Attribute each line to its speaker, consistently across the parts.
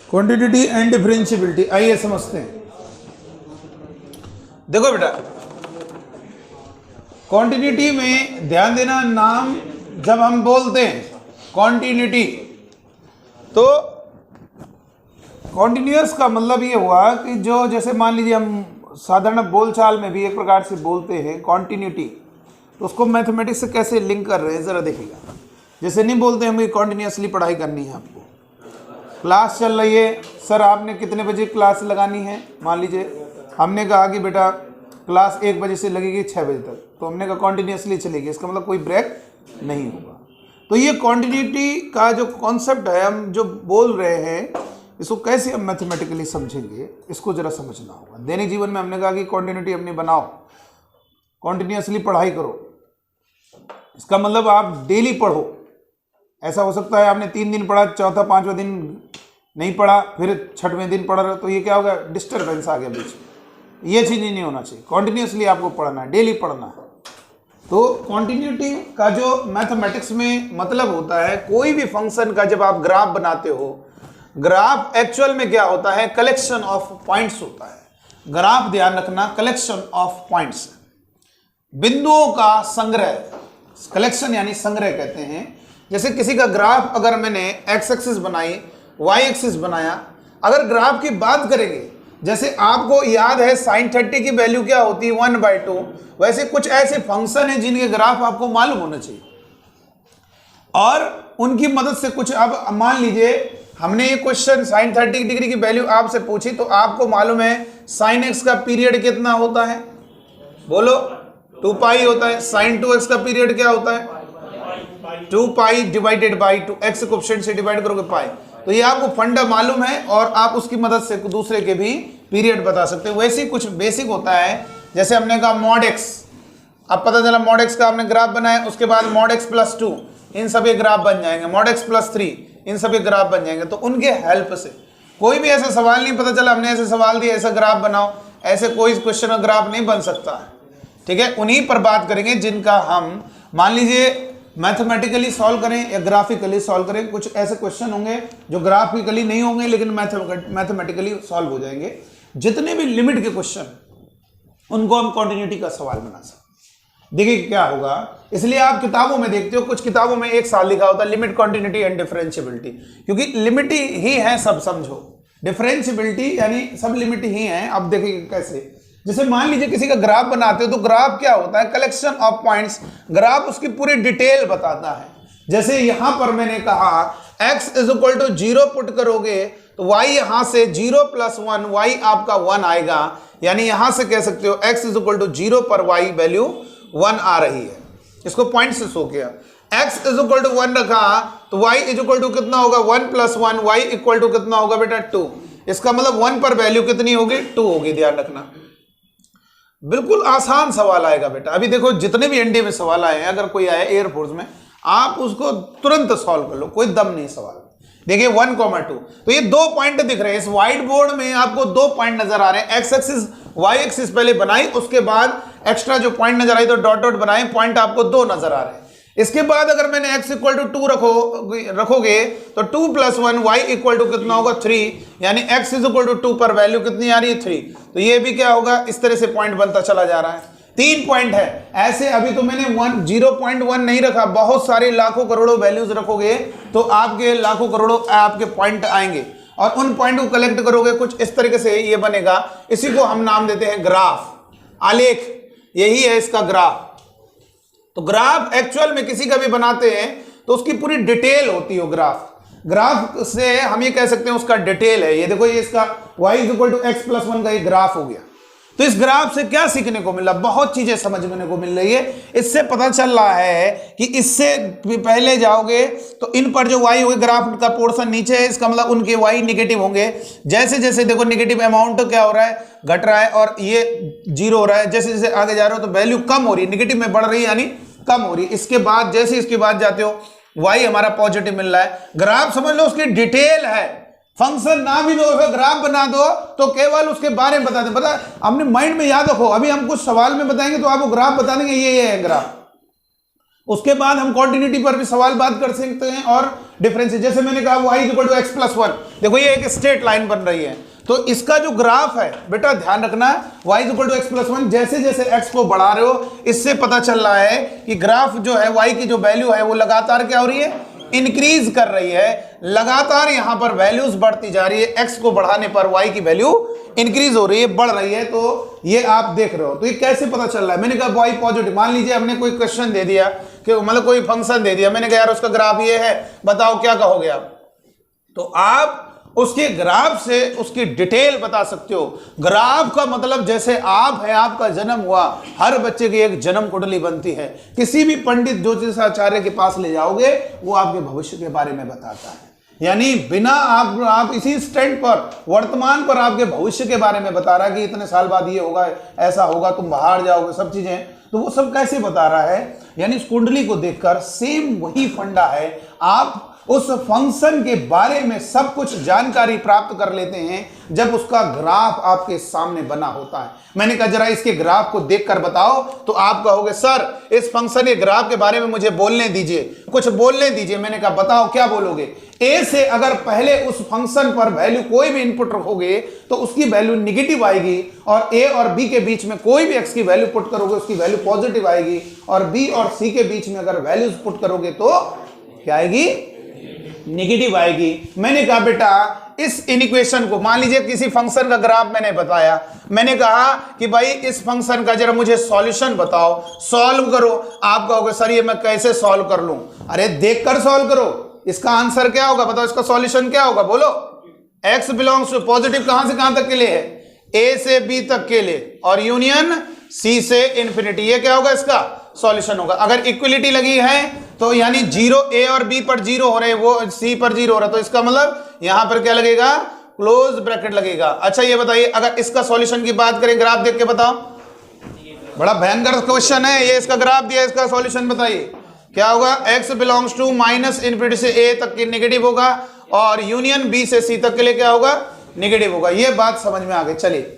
Speaker 1: Quantity and differentiability, आइए समझते हैं। देखो बेटा, क्वांटिटी में ध्यान देना, नाम जब हम बोलते हैं क्वांटिटी तो कॉन्टिन्यूअस का मतलब ये हुआ कि जो, जैसे मान लीजिए हम साधारण बोलचाल में भी एक प्रकार से बोलते हैं कॉन्टिन्यूटी, तो उसको मैथमेटिक्स से कैसे लिंक कर रहे हैं ज़रा देखिएगा। जैसे नहीं बोलते हमें कॉन्टिन्यूअसली पढ़ाई करनी है, आपको क्लास चल रही है, सर आपने कितने बजे क्लास लगानी है, मान लीजिए हमने कहा कि बेटा क्लास 1 बजे से लगेगी 6 बजे तक, तो हमने कहा कॉन्टिन्यूअसली चलेगी, इसका मतलब कोई ब्रेक नहीं होगा। तो ये कॉन्टिन्यूटी का जो कॉन्सेप्ट है, हम जो बोल रहे हैं, इसको कैसे हम मैथमेटिकली समझेंगे, इसको जरा समझना होगा। दैनिक जीवन में हमने कहा कि कॉन्टिन्यूटी अपनी बनाओ, कॉन्टिन्यूअसली पढ़ाई करो, इसका मतलब आप डेली पढ़ो। ऐसा हो सकता है आपने 3 दिन पढ़ा, चौथा 5वां दिन नहीं पढ़ा, फिर 6वें दिन पढ़ रहे हो, तो ये क्या होगा, डिस्टर्बेंस आ गया बीच में। ये चीज़ नहीं होना चाहिए, कॉन्टिन्यूअसली आपको पढ़ना है, डेली पढ़ना है। तो कॉन्टिन्यूटी का जो मैथमेटिक्स में मतलब होता है, कोई भी फंक्शन का जब आप ग्राफ बनाते हो, ग्राफ एक्चुअल में क्या होता है, कलेक्शन ऑफ पॉइंट्स होता है। ग्राफ ध्यान रखना, कलेक्शन ऑफ पॉइंट्स, बिंदुओं का संग्रह, कलेक्शन यानी संग्रह कहते हैं। जैसे किसी का ग्राफ अगर मैंने एक्स एक्सिस बनाई, वाई एक्सिस बनाया, अगर ग्राफ की बात करेंगे, जैसे आपको याद है sin 30 की वैल्यू क्या होती है 1/2, वैसे कुछ ऐसे फंक्शन हैं जिनके ग्राफ आपको मालूम होना चाहिए और उनकी मदद से कुछ, अब मान लीजिए हमने ये क्वेश्चन sin 30 डिग्री की वैल्यू आपसे पूछी, तो आपको मालूम है sin x का पीरियड कितना होता है, बोलो 2 पाई होता है। sin 2x का पीरियड क्या होता है, 2 पाई डिवाइडेड बाई 2, x कोएफिशिएंट से डिवाइड करोगे पाई। तो ये आपको फंडा मालूम है और आप उसकी मदद से दूसरे के भी पीरियड बता सकते हो। वैसे ही कुछ बेसिक होता है, जैसे हमने कहा मॉड x, अब पता चला मॉड x का आपने ग्राफ बनाया, उसके बाद मॉड x + 2, इन सभी ग्राफ बन जाएंगे, मॉड x + 3, इन सभी ग्राफ बन जाएंगे। तो उनके हेल्प से कोई भी ऐसा सवाल नहीं पता चला हमने ऐसे सवाल दिया ऐसा ग्राफ बनाओ, ऐसे कोई क्वेश्चन का ग्राफ नहीं बन सकता है, ठीक है। उन्हीं पर बात करेंगे जिनका हम मान लीजिए मैथमेटिकली सॉल्व करें या ग्राफिकली सॉल्व करें। कुछ ऐसे क्वेश्चन होंगे जो ग्राफिकली नहीं होंगे लेकिन मैथमेटिकली सॉल्व हो जाएंगे। जितने भी लिमिट के क्वेश्चन, उनको हम कॉन्टिन्यूटी का सवाल बना सकते। देखिए क्या होगा, इसलिए आप किताबों में देखते हो, कुछ किताबों में एक साल लिखा होता है लिमिट, कॉन्टिन्यूटी एंड डिफरेंशियबिलिटी, क्योंकि लिमिट ही है सब, समझो। डिफरेंशियबिलिटी यानी सब लिमिट ही है। अब देखिए कैसे, जैसे मान लीजिए किसी का ग्राफ बनाते हो, तो ग्राफ क्या होता है, कलेक्शन ऑफ पॉइंट्स। ग्राफ उसकी पूरी डिटेल बताता है। जैसे यहां पर मैंने कहा x = 0 पुट करोगे तो y यहां से 0 + 1, y आपका 1 आएगा, यानी यहां से कह सकते हो x = 0 पर y वैल्यू 1 आ रही है। इसको पॉइंट से शो किया। x = 1 रखा तो y = कितना होगा, 1 + 1, y = कितना होगा बेटा 2। इसका मतलब 1 पर वैल्यू कितनी होगी, 2 होगी, ध्यान रखना। बिल्कुल आसान सवाल आएगा बेटा। अभी देखो जितने भी एनडीए में सवाल आए हैं, अगर कोई आया एयरफोर्स में, आप उसको तुरंत सॉल्व कर लो, कोई दम नहीं सवाल। देखिए 1,2, तो ये 2 पॉइंट दिख रहे हैं इस व्हाइट बोर्ड में, आपको 2 पॉइंट नजर आ रहे हैं। एक्स एक्सिस वाई एक्सिस पहले बनाई, उसके बाद एक्स्ट्रा जो पॉइंट नजर आई तो डॉट डॉट बनाए, पॉइंट आपको 2 नजर आ रहे हैं। इसके बाद अगर मैंने x = 2 रखोगे तो 2 + 1, y = कितना होगा 3, यानी x = 2 पर वैल्यू कितनी आ रही है 3। तो ये भी क्या होगा, इस तरह से पॉइंट बनता चला जा रहा है। 3 पॉइंट है ऐसे। अभी तो मैंने 0.1 नहीं रखा, बहुत सारे लाखों करोड़ों वैल्यूज रखोगे तो आपके लाखों करोड़ों आपके पॉइंट आएंगे और उन पॉइंट को कलेक्ट करोगे, कुछ इस तरीके से ये बनेगा। इसी को हम नाम देते हैं ग्राफ, आलेख, यही है इसका ग्राफ। तो ग्राफ एक्चुअल में किसी का भी बनाते हैं तो उसकी पूरी डिटेल होती है ग्राफ। ग्राफ से हम ये कह सकते हैं उसका डिटेल है। ये देखो, ये इसका y = x + 1 का ये ग्राफ हो गया। तो इस ग्राफ से क्या सीखने को मिला, बहुत चीजें समझने को मिल रही है। इससे पता चल रहा है कि इससे पहले जाओगे तो इन पर जो y होगा, ग्राफ का पोर्शन नीचे है, इसका मतलब उनके y निगेटिव होंगे। जैसे जैसे देखो निगेटिव अमाउंट क्या हो रहा है, घट रहा है, और ये 0 हो रहा है। जैसे जैसे आगे जा रहे हो तो वैल्यू कम हो रही है, निगेटिव में बढ़ रही है यानी कम हो रही है। इसके बाद जैसे इसके बाद जाते हो y हमारा पॉजिटिव मिल रहा है। ग्राफ समझ लो उसकी डिटेल है। फंक्शन ना भी दो, ग्राफ बना दो तो केवल उसके बारे में बता दें। पता अपने माइंड में याद रखो, अभी हम कुछ सवाल में बताएंगे तो आपको ग्राफ बता देंगे, ये है ग्राफ। उसके बाद हम कॉन्टिन्यूटी पर भी सवाल बात कर सकते हैं और डिफरेंसेस, जैसे मैंने कहा y equal to x plus one. देखो ये एक स्ट्रेट लाइन बन रही है, तो इसका जो ग्राफ है बेटा ध्यान रखना, y equal to x plus one, जैसे जैसे x को बढ़ा रहे हो इससे पता चल रहा है कि ग्राफ जो है y की जो वैल्यू है वो लगातार क्या हो रही है, इंक्रीज कर रही है। लगातार यहां पर वैल्यूज बढ़ती जा रही है, x को बढ़ाने पर y की वैल्यू इंक्रीज हो रही है, बढ़ रही है। तो ये आप देख रहे हो, तो ये कैसे पता चल रहा है? मैंने कहा y पॉजिटिव, मान लीजिए हमने कोई क्वेश्चन दे दिया कि मतलब कोई फंक्शन दे दिया, मैंने कहा यार उसका ग्राफ ये है, बताओ क्या कहोगे आप? तो आप उसके ग्राफ से उसकी डिटेल बता सकते हो। ग्राफ का मतलब जैसे आप है, आपका जन्म हुआ, हर बच्चे की एक जन्म कुंडली बनती है, किसी भी पंडित ज्योतिषाचार्य के पास ले जाओगे वो आपके भविष्य के बारे में बताता है। यानी बिना आप इसी स्टैंड पर, वर्तमान पर आपके भविष्य के बारे में बता रहा है कि इतने साल बाद ये होगा, ऐसा होगा, तुम बाहर जाओगे, सब चीजें। तो वो सब कैसे बता रहा है? यानी इस कुंडली को देखकर सेम वही फंडा है, आप उस फंक्शन के बारे में सब कुछ जानकारी प्राप्त कर लेते हैं जब उसका ग्राफ आपके सामने बना होता है। मैंने कहा जरा इसके ग्राफ को देखकर बताओ, तो आप कहोगे सर इस फंक्शन के ग्राफ के बारे में मुझे बोलने दीजिए, कुछ बोलने दीजिए। मैंने कहा बताओ क्या बोलोगे? ए से अगर पहले उस फंक्शन पर वैल्यू कोई भी इनपुट रखोगे तो उसकी वैल्यू निगेटिव आएगी, और ए और बी के बीच में कोई भी एक्स की वैल्यू पुट करोगे उसकी वैल्यू पॉजिटिव आएगी, और बी और सी के बीच में अगर वैल्यूज पुट करोगे तो क्या आएगी? नेगेटिव आएगी। मैंने कहा बेटा इस इक्वेशन को, मान लीजिए किसी फंक्शन का ग्राफ मैंने बताया, मैंने कहा कि भाई इस फंक्शन का जरा मुझे सॉल्यूशन बताओ, सॉल्व करो। आप कहोगे सर ये मैं कैसे सॉल्व कर लूं? अरे देखकर सॉल्व करो। इसका आंसर क्या होगा बताओ? इसका सॉल्यूशन क्या होगा बोलो? x बिलोंग्स टू, पॉजिटिव कहां से कहां तक के लिए है? a से b तक के लिए, और यूनियन c से इंफिनिटी। ये क्या होगा? इसका सॉल्यूशन होगा। अगर इक्वलिटी लगी है तो यानी जीरो, a और b पर जीरो हो रहे, वो c पर जीरो हो रहा, तो इसका मतलब यहां पर क्या लगेगा? क्लोज ब्रैकेट लगेगा। अच्छा ये बताइए अगर इसका सॉल्यूशन की बात करें, ग्राफ देख के बताओ। बड़ा भयंकर क्वेश्चन है ये, इसका ग्राफ दिया, इसका सॉल्यूशन बताइए क्या होगा? x belongs to minus infinity से a तक की नेगेटिव होगा, और यूनियन b से c तक के लिए क्या होगा? नेगेटिव होगा। ये बात समझ में आ गई। चलिए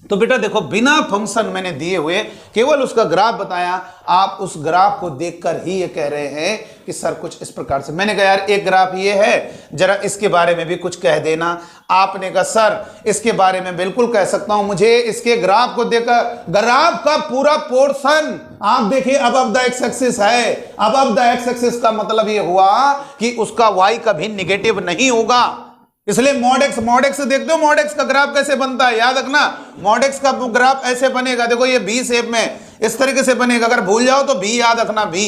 Speaker 1: तो बेटा देखो, बिना फंक्शन मैंने दिए हुए केवल उसका ग्राफ बताया, आप उस ग्राफ को देखकर ही ये कह रहे हैं कि सर कुछ इस प्रकार से। मैंने कहा यार एक ग्राफ ये है, जरा इसके बारे में भी कुछ कह देना। आपने कहा सर इसके बारे में बिल्कुल कह सकता हूं, मुझे इसके ग्राफ को देखकर, ग्राफ का पूरा पोर्शन आप देखिए अब द एक्स एक्सिस है। अब द एक्स एक्सिस का मतलब ये हुआ कि उसका वाई कभी निगेटिव नहीं होगा, इसलिए मॉड एक्स देखते हो मॉड एक्स का ग्राफ कैसे बनता है? याद रखना मॉड एक्स का ग्राफ ऐसे बनेगा, देखो ये बी शेप में इस तरीके से बनेगा। अगर भूल जाओ तो बी याद रखना, बी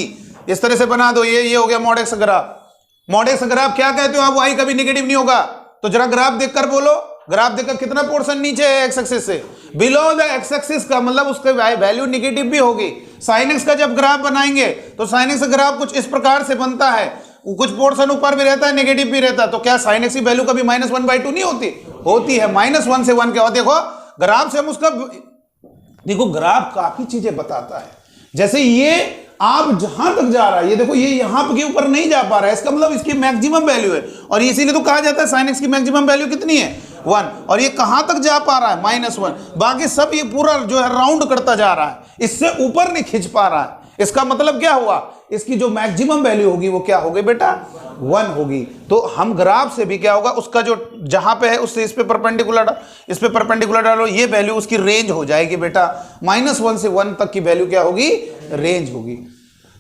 Speaker 1: इस तरह से बना दो, ये हो गया mod x graph. Mod x graph क्या कहते हो आप? वाई कभी नेगेटिव नहीं होगा। तो जरा ग्राफ देखकर बोलो, ग्राफ देखकर कितना पोर्शन नीचे है एक्स एक्सिस से? बिलो द एक्स एक्सिस का मतलब उसके वैल्यू नेगेटिव भी होगी। साइन एक्स का जब ग्राफ बनाएंगे तो साइन एक्स का ग्राफ कुछ इस प्रकार से बनता है, कुछ पोर्शन ऊपर भी रहता है, नेगेटिव भी रहता है। तो क्या साइन एक्स की वैल्यू कभी -1/2 नहीं होती? होती है। -1 से 1 क्या होता है? देखो ग्राफ से हम उसका, देखो ग्राफ काफी चीजें बताता है। जैसे ये आप जहां तक जा रहा है, ये देखो ये यहां के ऊपर नहीं जा पा रहा है, इसका मतलब इसकी मैक्सिमम वैल्यू है, और इसीलिए तो कहा जाता है साइन एक्स की मैक्सिमम वैल्यू कितनी है? 1। और ये कहां तक जा पा रहा है? -1। बाकी सब ये पूरा जो है राउंड करता जा रहा है, इससे ऊपर नहीं खिंच पा रहा है। इसका मतलब क्या हुआ? इसकी जो मैक्सिमम वैल्यू होगी वो क्या होगी बेटा? 1 होगी। तो हम ग्राफ से भी क्या होगा, उसका जो जहां पे है उससे इस पे परपेंडिकुलर डालो, ये वैल्यू उसकी रेंज हो जाएगी बेटा। -1 से 1 तक की वैल्यू क्या होगी? रेंज होगी।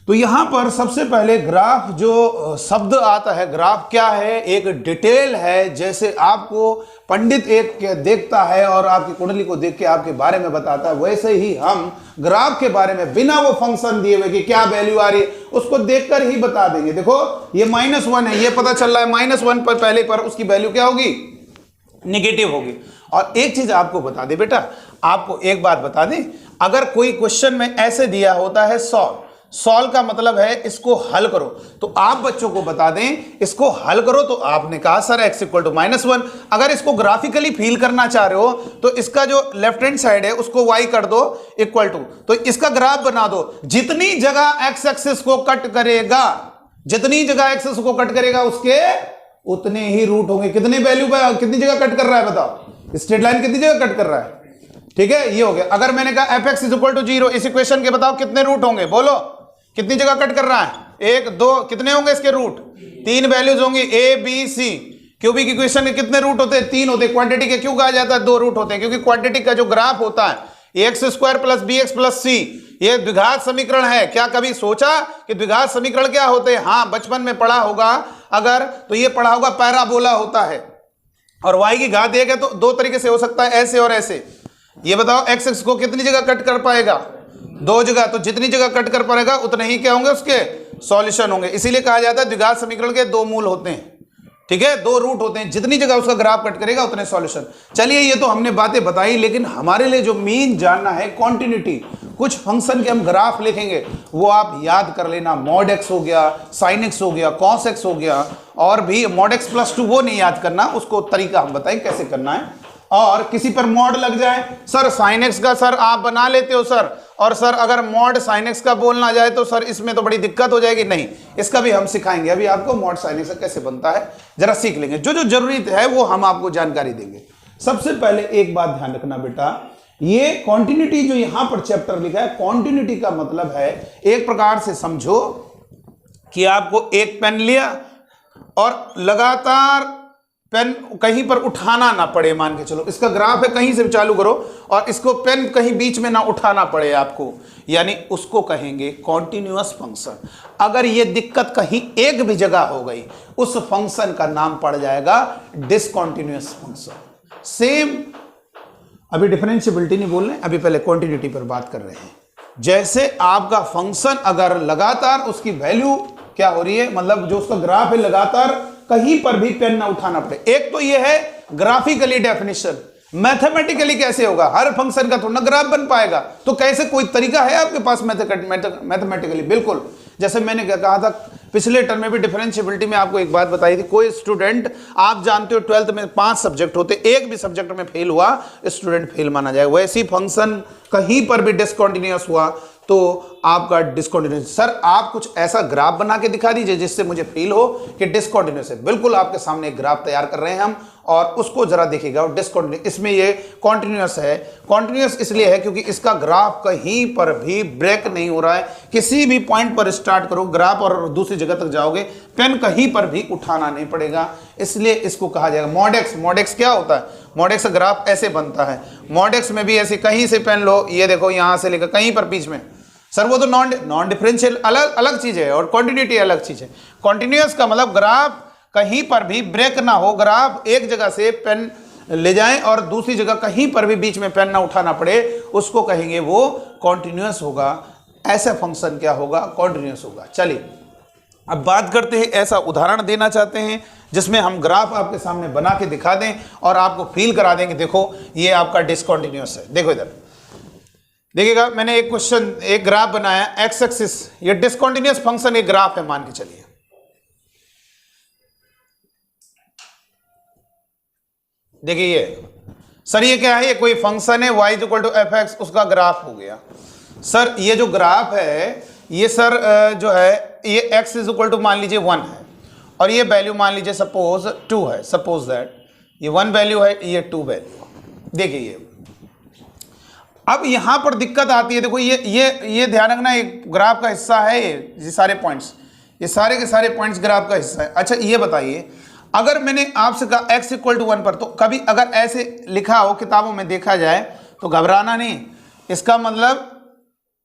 Speaker 1: तो यहां पर सबसे पहले ग्राफ जो शब्द आता है, ग्राफ क्या है? एक डिटेल है। जैसे आपको पंडित एक देखता है और आपकी कुंडली को देख के आपके बारे में बताता है, वैसे ही हम ग्राफ के बारे में बिना वो फंक्शन दिए हुए कि क्या वैल्यू आ रही है उसको देखकर ही बता देंगे। देखो ये -1 है, ये पता चल रहा है -1 पर पहले पर उसकी वैल्यू क्या होगी? नेगेटिव होगी। और एक चीज आपको बता दे बेटा, आपको एक बात बता दें, अगर कोई क्वेश्चन में ऐसे दिया होता है सॉल्व का मतलब है इसको हल करो, तो आप बच्चों को बता दें इसको हल करो, तो आपने कहा सर x इक्वल टू -1। अगर इसको ग्राफिकली फील करना चाह रहे हो तो इसका जो लेफ्ट हैंड साइड है उसको y कर दो इक्वल टू, तो इसका ग्राफ बना दो। जितनी जगह x एक्सिस को कट करेगा, जितनी जगह एक्सिस को कट करेगा उसके उतने ही रूट होंगे। कितने वैल्यू पर कितनी जगह कट कर रहा है बताओ? स्ट्रेट लाइन कितनी जगह कट कर रहा है? ठीक है, ये हो गया। अगर मैंने कहा f(x = 0), इस इक्वेशन के बताओ कितने रूट होंगे? बोलो कितनी जगह कट कर रहा है? 1 2, कितने होंगे इसके रूट? 3 वैल्यूज होंगी a b c. Cubic equation के कितने रूट होते हैं? 3 होते हैं। क्वांटिटी के क्यों कहा जाता है 2 रूट होते हैं? क्योंकि क्वांटिटी का जो ग्राफ होता है x square plus b x plus c, ये द्विघात समीकरण है। क्या कभी सोचा कि द्विघात समीकरण क्या होते हैं? हाँ, बचपन में पढ़ा होगा अगर, तो ये पढ़ा होगा पैराबोला होता है और y की घात 1 है तो 2 तरीके से हो सकता है, ऐसे और ऐसे। ये बताओ एक्स एक्स को कितनी जगह कट कर पाएगा? 2 जगह। तो जितनी जगह कट कर पाएगा उतने ही क्या होंगे उसके सॉल्यूशन होंगे। इसीलिए कहा जाता है द्विघात समीकरण के 2 मूल होते हैं, ठीक है, 2 रूट होते हैं। जितनी जगह उसका ग्राफ कट करेगा उतने सॉल्यूशन। चलिए, ये तो हमने बातें बताई, लेकिन हमारे लिए जो मेन जानना है क्वांटिटी। कुछ फंक्शन के हम ग्राफ लिखेंगे, वो आप याद कर लेना। मॉड एक्स हो गया, साइन एक्स हो गया, कॉस एक्स हो गया, और भी मॉड एक्स प्लस 2 वो नहीं याद करना, उसको तरीका हम बताएं कैसे करना है। और किसी पर मॉड लग जाए, सर साइन एक्स का सर आप बना लेते हो सर, और सर अगर मॉड साइन एक्स का बोलना जाए तो सर इसमें तो बड़ी दिक्कत हो जाएगी। नहीं, इसका भी हम सिखाएंगे। अभी आपको मॉड साइन एक्स कैसे बनता है जरा सीख लेंगे। जो जो जरूरी है वो हम आपको जानकारी देंगे। सबसे पहले एक बात ध्यान रखना बेटा, ये कॉन्टिन्यूटी जो यहां पर चैप्टर लिखा है, कॉन्टिन्यूटी का मतलब है, एक प्रकार से समझो कि आपको एक पेन लिया और लगातार पेन कहीं पर उठाना ना पड़े। मान के चलो इसका ग्राफ है, कहीं से भी चालू करो और इसको पेन कहीं बीच में ना उठाना पड़े आपको, यानी उसको कहेंगे कॉन्टिन्यूअस फंक्शन। अगर ये दिक्कत कहीं एक भी जगह हो गई, उस फंक्शन का नाम पड़ जाएगा डिसकंटिन्यूअस फंक्शन। सेम, अभी डिफरेंशिएबिलिटी नहीं बोल रहे, अभी पहले क्वांटिटी पर बात कर रहे हैं। जैसे आपका फंक्शन अगर लगातार उसकी वैल्यू क्या हो रही है, मतलब जो उसका ग्राफ है लगातार कहीं पर भी पेन ना उठाना पड़े। एक तो ये है ग्राफिकली डेफिनेशन, मैथमेटिकली कैसे होगा, हर फंक्शन का थोड़ा ग्राफ बन पाएगा, तो कैसे, कोई तरीका है आपके पास मैथमेटिकली? बिल्कुल। जैसे मैंने क्या कहा था पिछले टर्म में भी, डिफरेंशिएबिलिटी में आपको एक बात बताई थी, कोई स्टूडेंट, आप जानते हो 12th में 5 सब्जेक्ट होते, एक भी सब्जेक्ट में फेल हुआ स्टूडेंट फेल माना जाएगा। वैसे ही फंक्शन कहीं पर भी डिसकंटिन्यूअस हुआ तो आपका डिसकंटिन्यूअस। सर आप कुछ ऐसा ग्राफ बना के दिखा दीजिए जिससे मुझे फील हो कि डिसकंटिन्यूअस है। बिल्कुल, आपके सामने एक ग्राफ तैयार कर रहे हैं हम, और उसको जरा देखिएगा। और डिसकंटिन्यूअस, इसमें ये कॉन्टिन्यूअस है। कॉन्टिन्यूअस इसलिए है क्योंकि इसका ग्राफ कहीं पर भी ब्रेक नहीं हो रहा है। किसी भी पॉइंट पर स्टार्ट करो ग्राफ और दूसरी जगह तक जाओगे, पेन कहीं पर भी उठाना नहीं पड़ेगा, इसलिए इसको कहा जाएगा मॉड एक्स। मॉड एक्स क्या होता है? मॉड एक्स ग्राफ ऐसे बनता है। मॉड एक्स में भी ऐसे कहीं से पेन लो, ये देखो यहां से लेकर कहीं पर बीच में। सर वो तो नॉन डिफरेंशियल अलग चीज है और कॉन्टिन्यूटी अलग चीज है। कॉन्टिन्यूअस का मतलब ग्राफ कहीं पर भी ब्रेक ना हो, ग्राफ एक जगह से पेन ले जाएं और दूसरी जगह कहीं पर भी बीच में पेन ना उठाना पड़े, उसको कहेंगे वो कॉन्टिन्यूअस होगा। ऐसा फंक्शन क्या होगा? कॉन्टिन्यूअस होगा। चलिए अब बात करते हैं, ऐसा उदाहरण देना चाहते हैं जिसमें हम ग्राफ आपके सामने बना के दिखा दें और आपको फील करा दें कि देखो ये आपका डिसकंटिन्यूअस है। देखो इधर देखिएगा, मैंने एक क्वेश्चन, एक ग्राफ बनाया, एक्स एक्सिस, ये डिसकंटिन्यूअस फंक्शन एक ग्राफ है मान के चलिए। देखिए ये सर ये क्या है? ये कोई फंक्शन है y equal to f x, उसका ग्राफ हो गया। सर ये जो ग्राफ है ये सर जो है ये x इज इक्वल टू मान लीजिए 1 है और ये वैल्यू मान लीजिए सपोज 2 है। सपोज दैट ये 1 वैल्यू है, ये 2 वैल्यू। देखिए ये अब यहां पर दिक्कत आती है। देखो ये ध्यान रखना, एक ग्राफ का हिस्सा है ये सारे पॉइंट्स, ये सारे के सारे पॉइंट्स ग्राफ का हिस्सा है। अच्छा ये बताइए, अगर मैंने आपसे कहा x इक्वल टू 1 पर, तो कभी अगर ऐसे लिखा हो किताबों में देखा जाए तो घबराना नहीं, इसका मतलब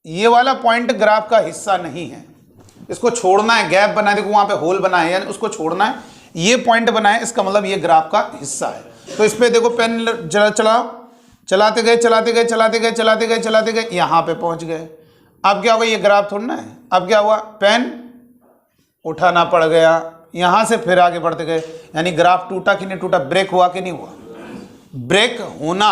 Speaker 1: ये वाला पॉइंट ग्राफ का हिस्सा नहीं है, इसको छोड़ना है। गैप बना, देखो वहां पे होल बना है, यानी उसको छोड़ना है। ये पॉइंट बना है, इसका मतलब ये ग्राफ का हिस्सा है। तो इस पे देखो पेन चलाओ, चलाते गए चलाते गए चलाते गए चलाते गए चलाते गए, यहां पे पहुंच गए। अब क्या होगा? ये ग्राफ थोड़ा ना है। अब क्या हुआ? पेन उठाना पड़ गया, यहां से फिर आगे बढ़ते गए, यानी ग्राफ टूटा कि नहीं टूटा, ब्रेक हुआ कि नहीं हुआ? ब्रेक होना।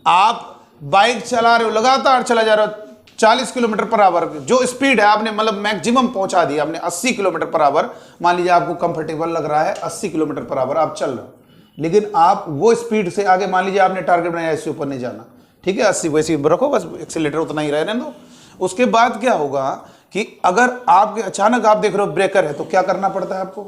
Speaker 1: आप बाइक चला रहे हो, लगातार चला जा रहे हो 40 किलोमीटर पर आवर, जो स्पीड है आपने मतलब मैक्सिमम पहुंचा दिया आपने 80 किलोमीटर पर आवर। मान लीजिए आपको कंफर्टेबल लग रहा है 80 किलोमीटर पर आवर आप चल रहे हो, लेकिन आप वो स्पीड से आगे, मान लीजिए आपने टारगेट बनाया इससे ऊपर नहीं जाना, ठीक है, 80 वैसे रखो, बस एक्सीलरेटर उतना ही रहने दो। उसके बाद क्या होगा कि अगर आपके अचानक आप देख रहे हो ब्रेकर है, तो क्या करना पड़ता है आपको?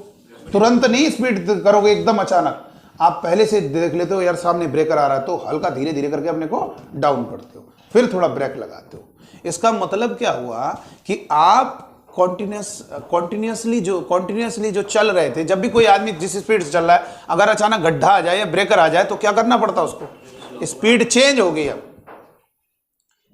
Speaker 1: तुरंत नहीं स्पीड करोगे एकदम अचानक, आप पहले से देख लेते हो यार सामने ब्रेकर आ रहा है तो हल्का धीरे धीरे करके अपने को डाउन करते हो, फिर थोड़ा ब्रेक लगाते हो। इसका मतलब क्या हुआ कि आप कॉन्टिन्यूसली जो चल रहे थे, जब भी कोई आदमी जिस स्पीड से चल रहा है, अगर अचानक गड्ढा आ जाए या ब्रेकर आ जाए तो क्या करना पड़ता उसको, स्पीड चेंज हो गई अब,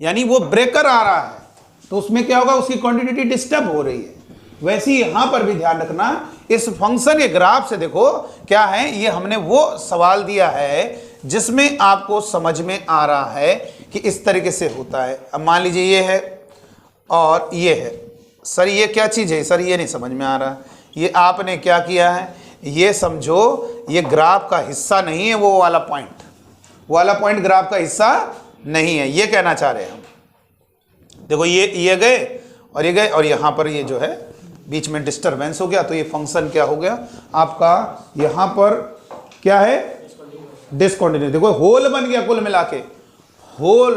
Speaker 1: यानी वो ब्रेकर आ रहा है तो उसमें क्या होगा, उसकी क्वांटिटी डिस्टर्ब हो रही है। वैसे ही यहां पर भी ध्यान रखना, इस फंक्शन के ग्राफ से देखो क्या है, ये हमने वो सवाल दिया है जिसमें आपको समझ में आ रहा है कि इस तरीके से होता है। अब मान लीजिए ये है और ये है, सर ये क्या चीज है, सर ये नहीं समझ में आ रहा। ये आपने क्या किया है, ये समझो ये ग्राफ का हिस्सा नहीं है, वो वाला पॉइंट ग्राफ का हिस्सा नहीं है, ये कहना चाह रहे हैं हम। देखो ये गए और ये गए और यहां पर ये जो है बीच में डिस्टरबेंस हो गया, तो ये फंक्शन क्या हो गया आपका, यहां पर क्या है, डिसकंटिन्यूटी। देखो होल बन गया कुल मिला के। होल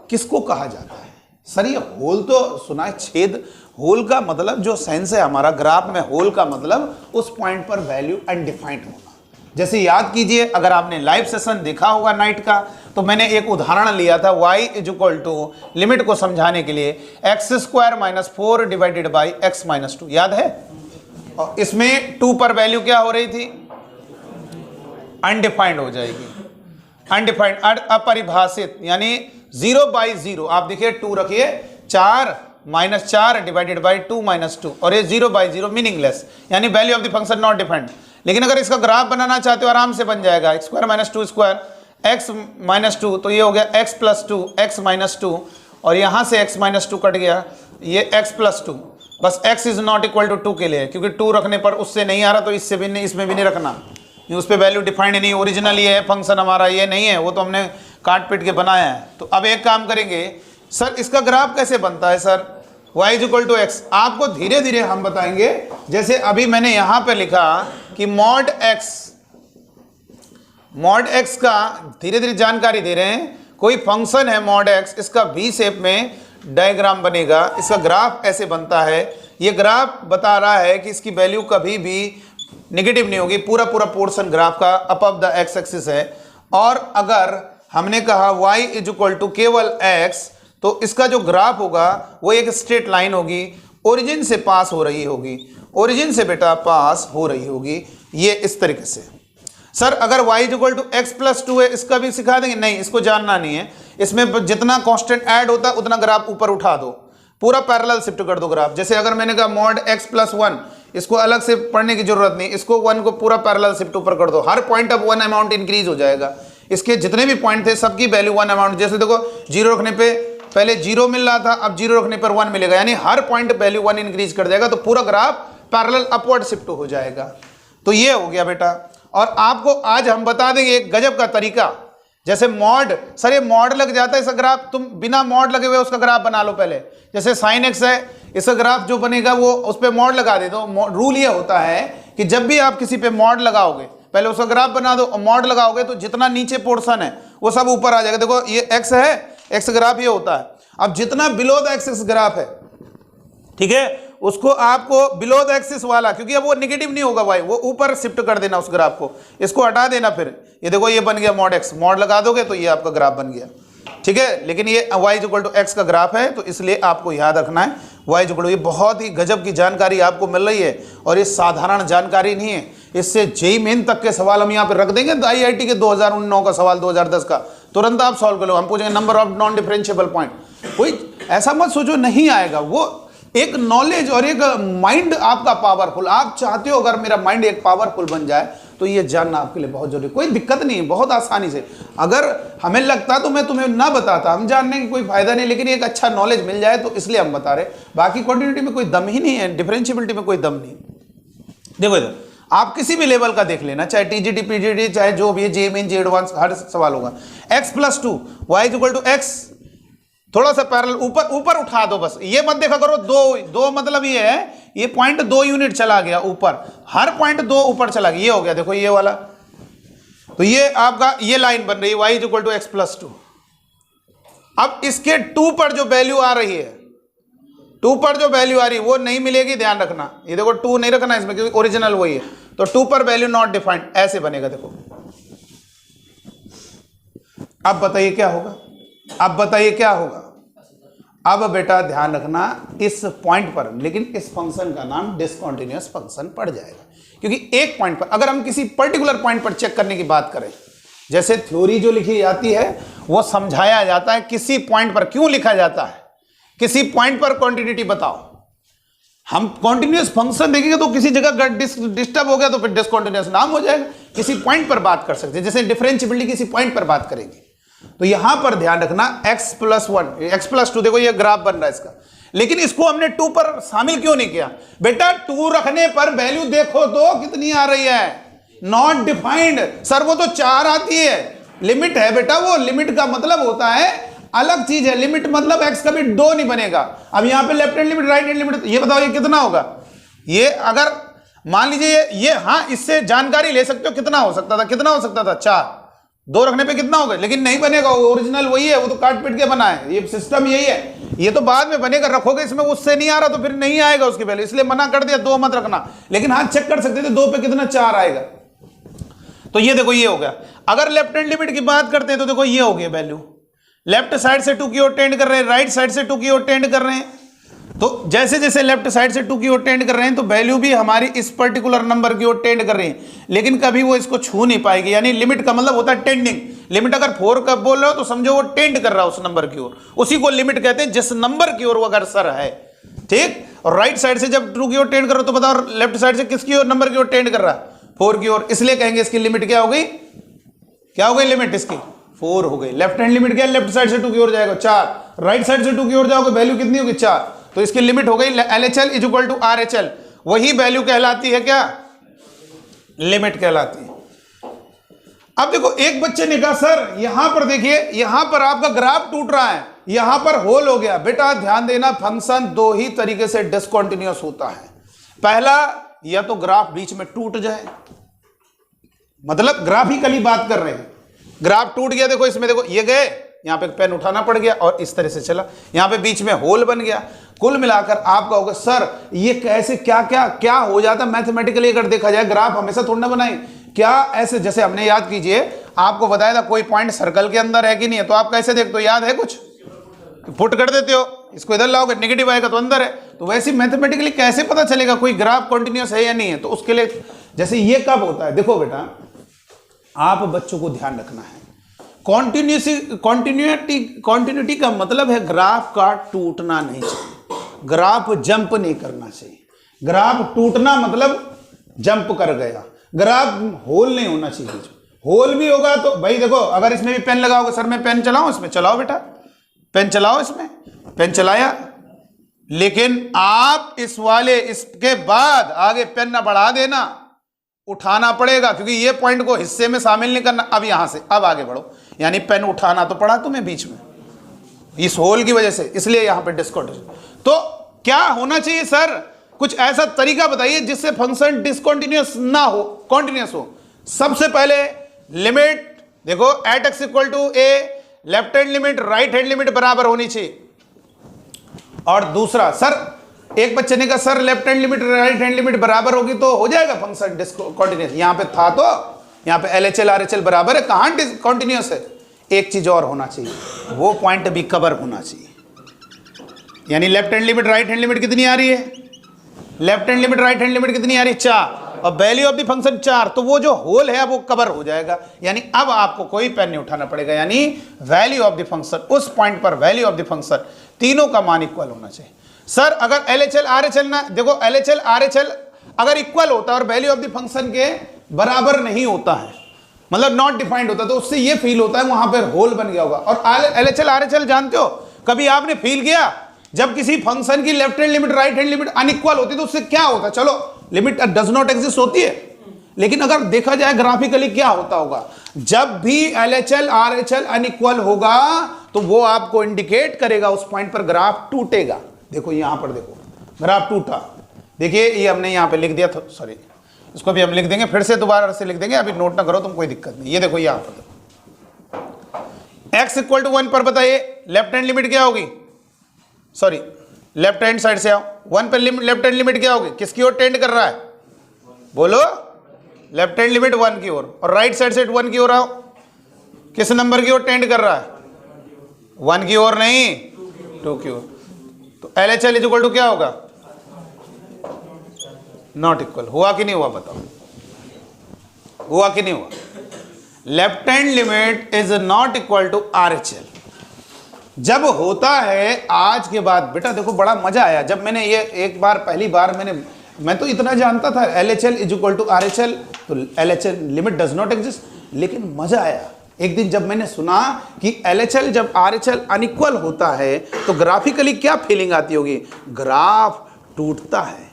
Speaker 1: किसको कहा जाता है, सर ये होल तो सुना है, छेद। होल का मतलब जो सेंस है हमारा ग्राफ में, होल का मतलब उस पॉइंट पर वैल्यू अनडिफाइंड होना। जैसे याद कीजिए, अगर आपने लाइव सेशन देखा होगा नाइट का, तो मैंने एक उदाहरण लिया था y इक्वल टू लिमिट को समझाने के लिए x² - 4 डिवाइडेड बाई x - 2, याद है। और इसमें 2 पर वैल्यू क्या हो रही थी, अनडिफाइंड हो जाएगी, अनडिफाइंड अपरिभाषित, यानी 0/0। आप देखिए 2 रखिए, 4 - 4 डिवाइडेड बाई 2 - 2, और ये 0/0 मीनिंगलेस, यानी value of the function not defined. लेकिन अगर इसका ग्राफ बनाना चाहते हो आराम से बन जाएगा, x² - 2² x - 2, तो ये हो गया x + 2 x - 2, और यहां से x - 2 कट गया, ये x + 2, बस x is not equal to 2 के लिए, क्योंकि 2 रखने पर उससे नहीं आ रहा तो इससे भी नहीं, इसमें भी नहीं रखना, उस पर वैल्यू डिफाइंड नहीं, ओरिजिनल ये है फंक्शन हमारा, ये नहीं है, वो तो हमने काट पीट के बनाया है। तो अब एक काम करेंगे, सर इसका ग्राफ कैसे बनता है, सर y = x, आपको धीरे धीरे हम बताएंगे। जैसे अभी मैंने यहां पे लिखा कि मॉड x का धीरे धीरे जानकारी दे रहे हैं, कोई फंक्शन है मॉड x, इसका v शेप में डायग्राम बनेगा, इसका ग्राफ ऐसे बनता है। ये ग्राफ बता रहा है कि इसकी वैल्यू कभी भी नेगेटिव नहीं होगी, पूरा पोर्शन ग्राफ का अबव द x एक्सिस है। और अगर हमने कहा y = केवल x, तो इसका जो ग्राफ होगा वो एक स्ट्रेट लाइन होगी, ओरिजिन से पास हो रही होगी, ओरिजिन से बेटा पास हो रही होगी, ये इस तरीके से। सर अगर y = x + 2 है, इसका भी सिखा देंगे, नहीं इसको जानना नहीं है, इसमें जितना कांस्टेंट ऐड होता है उतना ग्राफ ऊपर उठा दो, पूरा पैरेलल शिफ्ट कर दो ग्राफ। जैसे अगर मैंने कहा मॉड x + 1, इसको अलग से पढ़ने की जरूरत नहीं, इसको 1 को पूरा पैरेलल शिफ्ट ऊपर कर दो, हर पॉइंट अब 1 अमाउंट इंक्रीज हो जाएगा। इसके जितने भी पॉइंट थे सबकी वैल्यू 1 अमाउंट, जैसे देखो 0 रखने पे पहले 0 मिल रहा था, अब 0 रखने पर 1 मिलेगा, यानी हर पॉइंट वैल्यू 1 इंक्रीज कर जाएगा, तो पूरा ग्राफ पैरेलल अपवर्ड शिफ्ट हो जाएगा। तो ये हो गया बेटा। और आपको आज हम बता देंगे एक गजब का तरीका, जैसे मॉड, सर ये मॉड लग जाता है इसका ग्राफ, तुम बिना मॉड लगे हुए उसका ग्राफ बना लो पहले। जैसे sin x है, इसका ग्राफ जो बनेगा वो उस पर मॉड लगा दे दो। रूल ये होता है कि जब भी आप किसी पे मॉड लगाओगे, पहले उसका ग्राफ बना दो, और मॉड लगाओगे तो जितना नीचे पोर्शन है वो सब ऊपर आ जाएगा। देखो ये x है, x ग्राफ ये होता है। अब जितना बिलो द एक्सिस ग्राफ है, ठीक है, उसको आपको बिलो द एक्सिस वाला, क्योंकि अब वो नेगेटिव नहीं होगा भाई, वो ऊपर शिफ्ट कर देना उस ग्राफ को, इसको हटा देना। फिर ये देखो ये बन गया मॉड x, मॉड लगा दोगे तो ये आपका ग्राफ बन गया, ठीक है। लेकिन ये y = x का ग्राफ है, तो इसलिए आपको याद रखना है y = ये बहुत ही गजब की जानकारी आपको मिल रही है, और ये साधारण जानकारी नहीं है, इससे जेईई मेन तक के सवाल हम यहाँ पे रख देंगे। IIT के 2009 का सवाल 2010 का तुरंत आप सॉल्व कर लो। हम पूछेंगे number of non differentiable point, कोई ऐसा मत सोचो नहीं आएगा, वो एक नॉलेज और एक माइंड आपका पावरफुल। आप चाहते हो अगर मेरा माइंड एक पावरफुल बन जाए तो ये जानना आपके लिए बहुत जरूरी, कोई दिक्कत नहीं है, बहुत आसानी से। अगर हमें लगता तो मैं तुम्हें ना बताता, हम जानने की कोई फायदा नहीं, लेकिन एक अच्छा नॉलेज मिल जाए तो इसलिए हम बता रहे। बाकी क्वांटिटी में कोई दम ही नहीं है, डिफरेंशिएबिलिटी में कोई दम नहीं। देखो इधर आप किसी भी लेवल का देख लेना, चाहे टीजीटी पीजीटी, चाहे जो भी जेईई मेन जेईई एडवांस, हर सवाल होगा x + 2 y = x, थोड़ा सा पैरेलल ऊपर उठा दो, बस ये मत देखा करो दो मतलब ये है, ये पॉइंट 2 यूनिट चला गया ऊपर, हर पॉइंट 2 ऊपर चला गया, ये हो गया देखो ये वाला। तो ये आपका ये लाइन बन रही है y = x + 2। अब इसके 2 पर जो वैल्यू आ रही है, 2 पर जो वैल्यू आ रही है वो नहीं मिलेगी, ध्यान रखना। ये देखो 2 नहीं रखना इसमें, क्योंकि ओरिजिनल वही है। तो 2 पर वैल्यू नॉट डिफाइंड, ऐसे बनेगा। देखो अब बताइए क्या होगा, अब बताइए क्या होगा। अब बेटा ध्यान रखना इस पॉइंट पर, लेकिन इस फंक्शन का नाम डिसकंटीन्यूअस फंक्शन पड़ जाएगा, क्योंकि एक पॉइंट पर, अगर हम किसी पर्टिकुलर पॉइंट पर चेक करने की बात करें, जैसे थ्योरी जो लिखी जाती है वो समझाया जाता है किसी पॉइंट पर, क्यों लिखा जाता है, किसी पॉइंट पर कॉन्टिन्यूटी बताओ। हम कॉन्टिन्यूअस फंक्शन देखेंगे तो किसी जगह डिस्टर्ब हो गया तो फिर डिसकंटीन्यूअस नाम हो जाएगा। किसी पॉइंट पर बात कर सकते हैं, जैसे डिफरेंशिएबिलिटी किसी पॉइंट पर बात करेंगे। तो यहां पर ध्यान रखना x+1 x+2, देखो ये ग्राफ बन रहा है इसका, लेकिन इसको हमने 2 पर शामिल क्यों नहीं किया बेटा? 2 रखने पर वैल्यू देखो तो कितनी आ रही है, नॉट डिफाइंड। सर वो तो 4 आती है, लिमिट है बेटा, वो लिमिट का मतलब होता है अलग चीज है। लिमिट मतलब x कभी 2 नहीं बनेगा। अब यहां पे left hand limit, right hand limit, ये बताओ ये कितना होगा? ये अगर मान लीजिए ये हाँ, इससे जानकारी ले सकते हो कितना हो सकता था, कितना हो सकता था 4, 2 रखने पे कितना होगा, लेकिन नहीं बनेगा, ओरिजिनल वही है, वो तो काट पीट के बना है, ये सिस्टम यही है। ये तो बाद में बनेगा, रखोगे इसमें उससे नहीं आ रहा तो फिर नहीं आएगा उसकी वैल्यू, इसलिए मना कर दिया 2 मत रखना। लेकिन हाँ चेक कर सकते थे 2 पे कितना 4 आएगा। तो ये देखो ये हो गया। अगर लेफ्ट हैंड लिमिट की बात करते हैं तो देखो ये हो गया वैल्यू, लेफ्ट साइड से 2 की ओर टेंड कर रहे हैं, राइट साइड से 2 की ओर टेंड कर रहे हैं। तो जैसे जैसे लेफ्ट साइड से 2 की ओर टेंड कर रहे हैं तो वैल्यू भी हमारी इस पर्टिकुलर नंबर की ओर टेंड कर रही है, लेकिन कभी वो इसको छू नहीं पाएगी। यानी लिमिट का मतलब होता है टेंडिंग। लिमिट अगर 4 का बोल रहे हो तो समझो वो टेंड कर रहा है उस नंबर की ओर, उसी को लिमिट कहते हैं जिस नंबर की ओर वो अग्रसर है। ठीक, और राइट साइड से जब 2 की ओर टेंड करो तो बताओ लेफ्ट साइड से किसकी ओर, नंबर की ओर टेंड कर रहा है, 4 की ओर, इसलिए कहेंगे इसकी लिमिट क्या हो गई, क्या हो गई लिमिट इसकी 4 हो गई। लेफ्ट हैंड लिमिट क्या है, लेफ्ट साइड से 2 की ओर जाएगा 4, राइट साइड से 2 की ओर जाओगे वैल्यू कितनी होगी 4, तो इसकी लिमिट हो गई LHL इक्वल टू RHL, वही वैल्यू कहलाती है क्या, लिमिट कहलाती है। अब देखो एक बच्चे ने कहा सर यहां पर देखिए, यहां पर आपका ग्राफ टूट रहा है, यहां पर होल हो गया। बेटा ध्यान देना फंक्शन 2 ही तरीके से डिसकंटीन्यूअस होता है। पहला, या तो ग्राफ बीच में टूट जाए, मतलब ग्राफिकली बात कर रहे हैं, ग्राफ टूट गया, देखो इसमें देखो ये गए, यहां पे पेन उठाना पड़ गया और इस तरह से चला, यहां पे बीच में होल बन गया। कुल मिलाकर आपका होगा सर ये कैसे क्या क्या क्या हो जाता मैथमेटिकली, अगर देखा जाए ग्राफ हमेशा थोड़ा ना बनाए क्या ऐसे, जैसे हमने याद कीजिए आपको बताया था कोई पॉइंट सर्कल के अंदर है कि नहीं है, तो आप कैसे देखते हो, याद है कुछ पुट कर देते हो, इसको इधर लाओगे नेगेटिव आएगा तो अंदर है, तो वैसे मैथमेटिकली कैसे पता चलेगा कोई ग्राफ कॉन्टिन्यूअस है या नहीं है। तो उसके लिए जैसे ये कब होता है, देखो बेटा आप बच्चों को ध्यान रखना है, कॉन्टिन्यूटी का मतलब है ग्राफ का टूटना नहीं चाहिए, ग्राफ जंप नहीं करना चाहिए। ग्राफ टूटना मतलब जंप कर गया, ग्राफ होल नहीं होना चाहिए। होल भी होगा तो भाई देखो अगर इसमें भी पेन लगाओगे, सर मैं पेन चलाऊं, इसमें चलाओ बेटा, पेन चलाओ, इसमें पेन चलाया, लेकिन आप इस वाले इसके बाद आगे पेन ना बढ़ा देना, उठाना पड़ेगा, क्योंकि ये पॉइंट को हिस्से में शामिल नहीं करना। अब यहां से अब आगे बढ़ो, यानी पेन उठाना तो पड़ा तुम्हें बीच में इस होल की वजह से, इसलिए यहां पे डिस्कंटीन्यूअस। तो क्या होना चाहिए सर, कुछ ऐसा तरीका बताइए जिससे फंक्शन डिसकंटीन्यूअस ना हो, कॉन्टिन्यूअस हो। सबसे पहले लिमिट देखो at x equal to a, left hand limit right hand limit बराबर होनी चाहिए। और दूसरा, सर एक बच्चे ने कहा sir left hand limit right hand limit बराबर होगी तो हो जाएगा फंक्शन डिसकंटीन्यूअस। यहां पे था तो यहां पे LHL RHL बराबर है, कहां डिसकंटीन्यूअस है। एक चीज और होना चाहिए, वो पॉइंट भी कवर होना चाहिए, यानी left hand limit right hand limit कितनी आ रही है, left hand limit right hand limit कितनी आ रही है 4, और वैल्यू ऑफ द फंक्शन 4, तो वो जो होल है वो कवर हो जाएगा। यानी अब आपको कोई पेन नहीं उठाना पड़ेगा, यानी वैल्यू ऑफ द फंक्शन उस पॉइंट पर वैल्यू ऑफ द फंक्शन तीनों का मान इक्वल होना चाहिए। सर अगर LHL RHL ना, देखो LHL RHL अगर इक्वल होता है और वैल्यू ऑफ द फंक्शन के बराबर नहीं होता है, मतलब नॉट डिफाइंड होता, तो उससे ये फील होता है वहां पर होल बन गया होगा। और LHL RHL जानते हो, कभी आपने फील किया जब किसी फंक्शन की left hand limit right hand limit unequal होती है तो उससे क्या होता है, चलो लिमिट डज नॉट एग्जिस्ट होती है, लेकिन अगर देखा जाए ग्राफिकली क्या होता होगा, जब भी LHL RHL अनइक्वल होगा तो वो आपको इंडिकेट करेगा उस पॉइंट पर ग्राफ टूटेगा। देखो यहां पर देखो ग्राफ टूटा, देखिए ये हमने यहां पे लिख दिया था, सॉरी इसको भी हम लिख देंगे, फिर से दोबारा से लिख देंगे, अभी नोट ना करो तुम, कोई दिक्कत नहीं। ये देखो यहां पर x इक्वल टू 1 पर बताइए लेफ्ट हैंड लिमिट क्या होगी, सॉरी लेफ्ट हैंड साइड से आओ, 1 पर लेफ्ट हैंड लिमिट क्या होगी, किसकी ओर टेंड कर रहा है, बोलो लेफ्ट हैंड लिमिट 1 की ओर, और राइट साइड से 1 की ओर आओ, किस नंबर की ओर टेंड कर रहा है? 1 की ओर नहीं, 2 की ओर। तो LHL इज इक्वल टू क्या होगा? Not equal. हुआ कि नहीं हुआ बताओ? हुआ कि नहीं हुआ? Left hand limit is not equal to RHL। जब होता है आज के बाद बेटा देखो बड़ा मजा आया जब मैंने ये एक बार पहली बार मैं तो इतना जानता था LHL is equal to RHL, तो LHL limit does not exist, लेकिन मजा आया एक दिन जब मैंने सुना कि LHL जब RHL अनइक्वल होता है तो ग्राफिकली क्या फीलिंग आती होगी? ग्राफ टूटता है,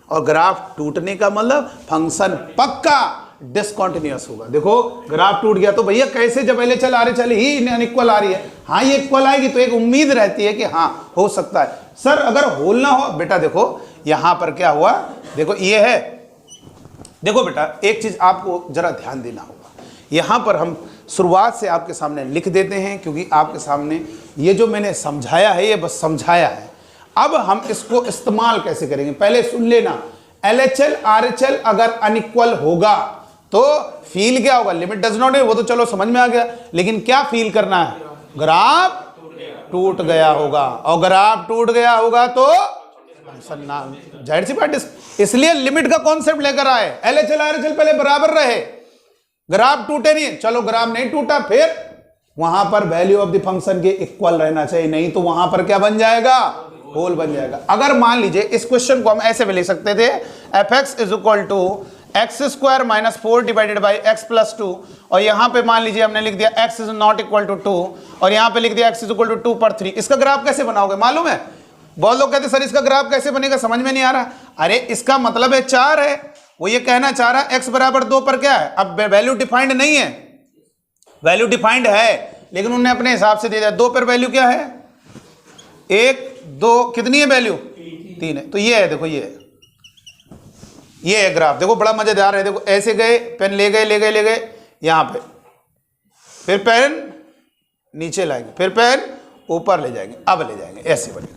Speaker 1: और ग्राफ टूटने का मतलब फंक्शन पक्का डिसकंटिन्यूअस होगा। देखो ग्राफ टूट गया तो भैया कैसे, जब LHL RHL ही अनइक्वल आ रही है, हाँ ये इक्वल आएगी तो एक उम्मीद रहती है कि हाँ हो सकता है। सर अगर होल ना हो, बेटा देखो यहां पर क्या हुआ, देखो ये है, देखो बेटा एक चीज आपको जरा ध्यान देना होगा। यहां पर हम शुरुआत से आपके सामने लिख देते हैं क्योंकि आपके सामने ये जो मैंने समझाया है ये बस समझाया है। अब हम इसको इस्तेमाल कैसे करेंगे पहले सुन लेना। LHL RHL अगर अनइक्वल होगा तो फील क्या होगा? लिमिट डज नॉट है, वो तो चलो समझ में आ गया, लेकिन क्या फील करना है? ग्राफ टूट गया होगा, और ग्राफ टूट गया होगा तो जाहिर सी बात, इसलिए लिमिट का कॉन्सेप्ट लेकर आए। LHL RHL पहले बराबर रहे, ग्राफ टूटे नहीं, चलो ग्राफ नहीं टूटा, फिर वहां पर वैल्यू ऑफ द फंक्शन के इक्वल रहना चाहिए, नहीं तो वहां पर क्या बन जाएगा? होल बन जाएगा। अगर मान लीजिए इस क्वेश्चन को हम ऐसे भी लिख सकते थे, fx is equal to x square minus 4 divided by x plus 2, और यहां पे मान लीजिए हमने लिख दिया x is not equal to 2, और यहां पे लिख दिया x इज इक्वल टू 2 पर 3। इसका ग्राफ कैसे बनाओगे मालूम है? बहुत लोग कहते सर इसका ग्राफ कैसे बनेगा, समझ में नहीं आ रहा। अरे इसका मतलब है 4 है, वो ये कहना चाह रहा है x बराबर 2 पर क्या है? अब वैल्यू डिफाइंड नहीं है, वैल्यू डिफाइंड है लेकिन उन्होंने अपने हिसाब से दे दिया। 2 पर वैल्यू क्या है? 1 2 कितनी है वैल्यू? 3 है। तो ये है, देखो ये है ग्राफ, देखो बड़ा मजेदार है। देखो ऐसे गए, पेन ले गए यहां पे, फिर पेन नीचे लाएंगे, फिर पेन ऊपर ले जाएंगे, अब ले जाएंगे, ऐसे बनेगा।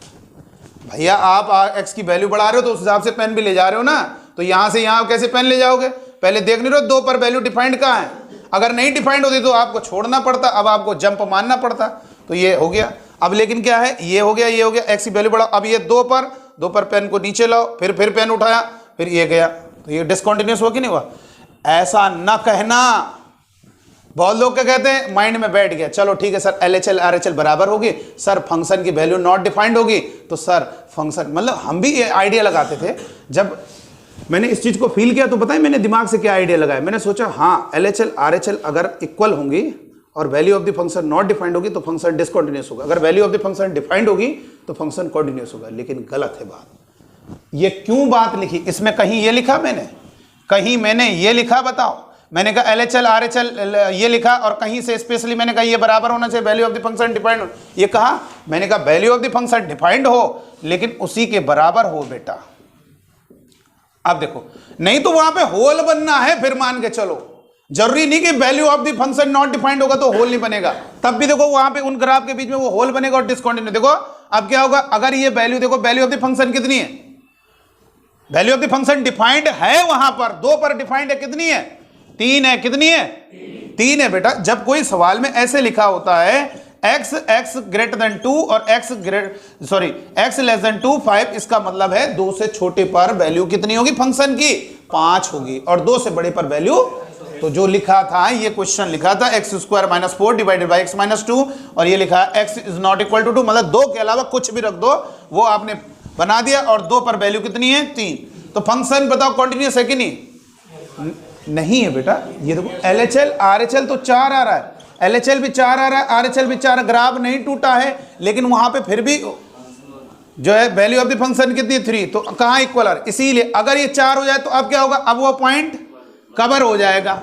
Speaker 1: भैया आप x की वैल्यू बढ़ा रहे हो तो उस हिसाब से पेन भी ले जा रहे हो ना, तो यहां से यहां कैसे पेन ले जाओगे? पहले देख नहीं रहे हो 2 पर वैल्यू डिफाइंड कहां है? अगर नहीं डिफाइंड होती तो आपको छोड़ना पड़ता, अब आपको जंप मारना पड़ता। तो ये हो गया। अब लेकिन क्या है, ये हो गया x की वैल्यू बढ़ाओ। अब ये 2 पर पेन को नीचे लाओ, फिर पेन उठाया, फिर ये गया, तो ये डिसकंटिन्यूअस हुआ कि नहीं हुआ? ऐसा न कहना। बहुत लोग क्या कहते हैं, माइंड में बैठ गया, चलो ठीक है सर LHL RHL बराबर होगी, सर फंक्शन की वैल्यू नॉट डिफाइंड होगी, तो सर फंक्शन, मतलब हम भी ये आइडिया लगाते थे। जब मैंने इस चीज को फील किया तो पता है मैंने दिमाग से क्या आइडिया लगाया? मैंने सोचा हाँ LHL RHL अगर इक्वल होंगी और value of the function not defined होगी तो फंक्शन डिसकंटिन्यूअस होगा, अगर value of the function defined होगी तो फंक्शन कॉन्टिन्यूअस होगा। लेकिन गलत है बात। ये क्यों बात लिखी? इसमें कहीं ये लिखा मैंने ये लिखा, बताओ? मैंने कहा LHL RHL ये लिखा, और कहीं से स्पेशली मैंने कहा ये बराबर होना चाहिए, value of the function defined. ये कहा, मैंने कहा value of the function defined हो लेकिन उसी के बराबर हो बेटा। अब देखो, नहीं तो वहां पे होल बनना है, फिर मान के चलो, जरूरी नहीं कि value of the function not defined होगा तो होल नहीं बनेगा। तब भी देखो वहां पे उन ग्राफ के बीच में वो होल बनेगा और डिसकंटिन्यू। देखो अब क्या होगा, अगर ये वैल्यू, देखो वैल्यू ऑफ द फंक्शन कितनी है? Value of the function defined है वहां पर, 2 पर डिफाइंड है, कितनी है? 3 है। कितनी है? 3 है बेटा। जब कोई सवाल में ऐसे लिखा होता है x ग्रेटर देन 2 और x लेस देन 2 5, इसका मतलब है 2 से छोटे पर वैल्यू कितनी होगी फंक्शन की? 5 होगी, और 2 से बड़े पर वैल्यू, तो जो लिखा था, ये क्वेश्चन लिखा था x square minus 4 divided by x minus 2, और ये लिखा x is not equal to 2, मतलब 2 के अलावा कुछ भी रख दो, वो आपने बना दिया, और 2 पर वैल्यू कितनी है? 3। तो फंक्शन बताओ कॉन्टिन्यूअस है कि नहीं है बेटा। ये देखो LHL RHL तो 4 आ रहा है, LHL भी 4 आ रहा है, RHL भी 4, ग्राफ नहीं टूटा है, लेकिन वहां पे फिर भी जो है वैल्यू ऑफ द फंक्शन कितनी? 3, तो कहां इक्वल आ रहा है? इसीलिए अगर ये 4 हो जाए तो अब क्या होगा? अब वो पॉइंट कवर हो जाएगा।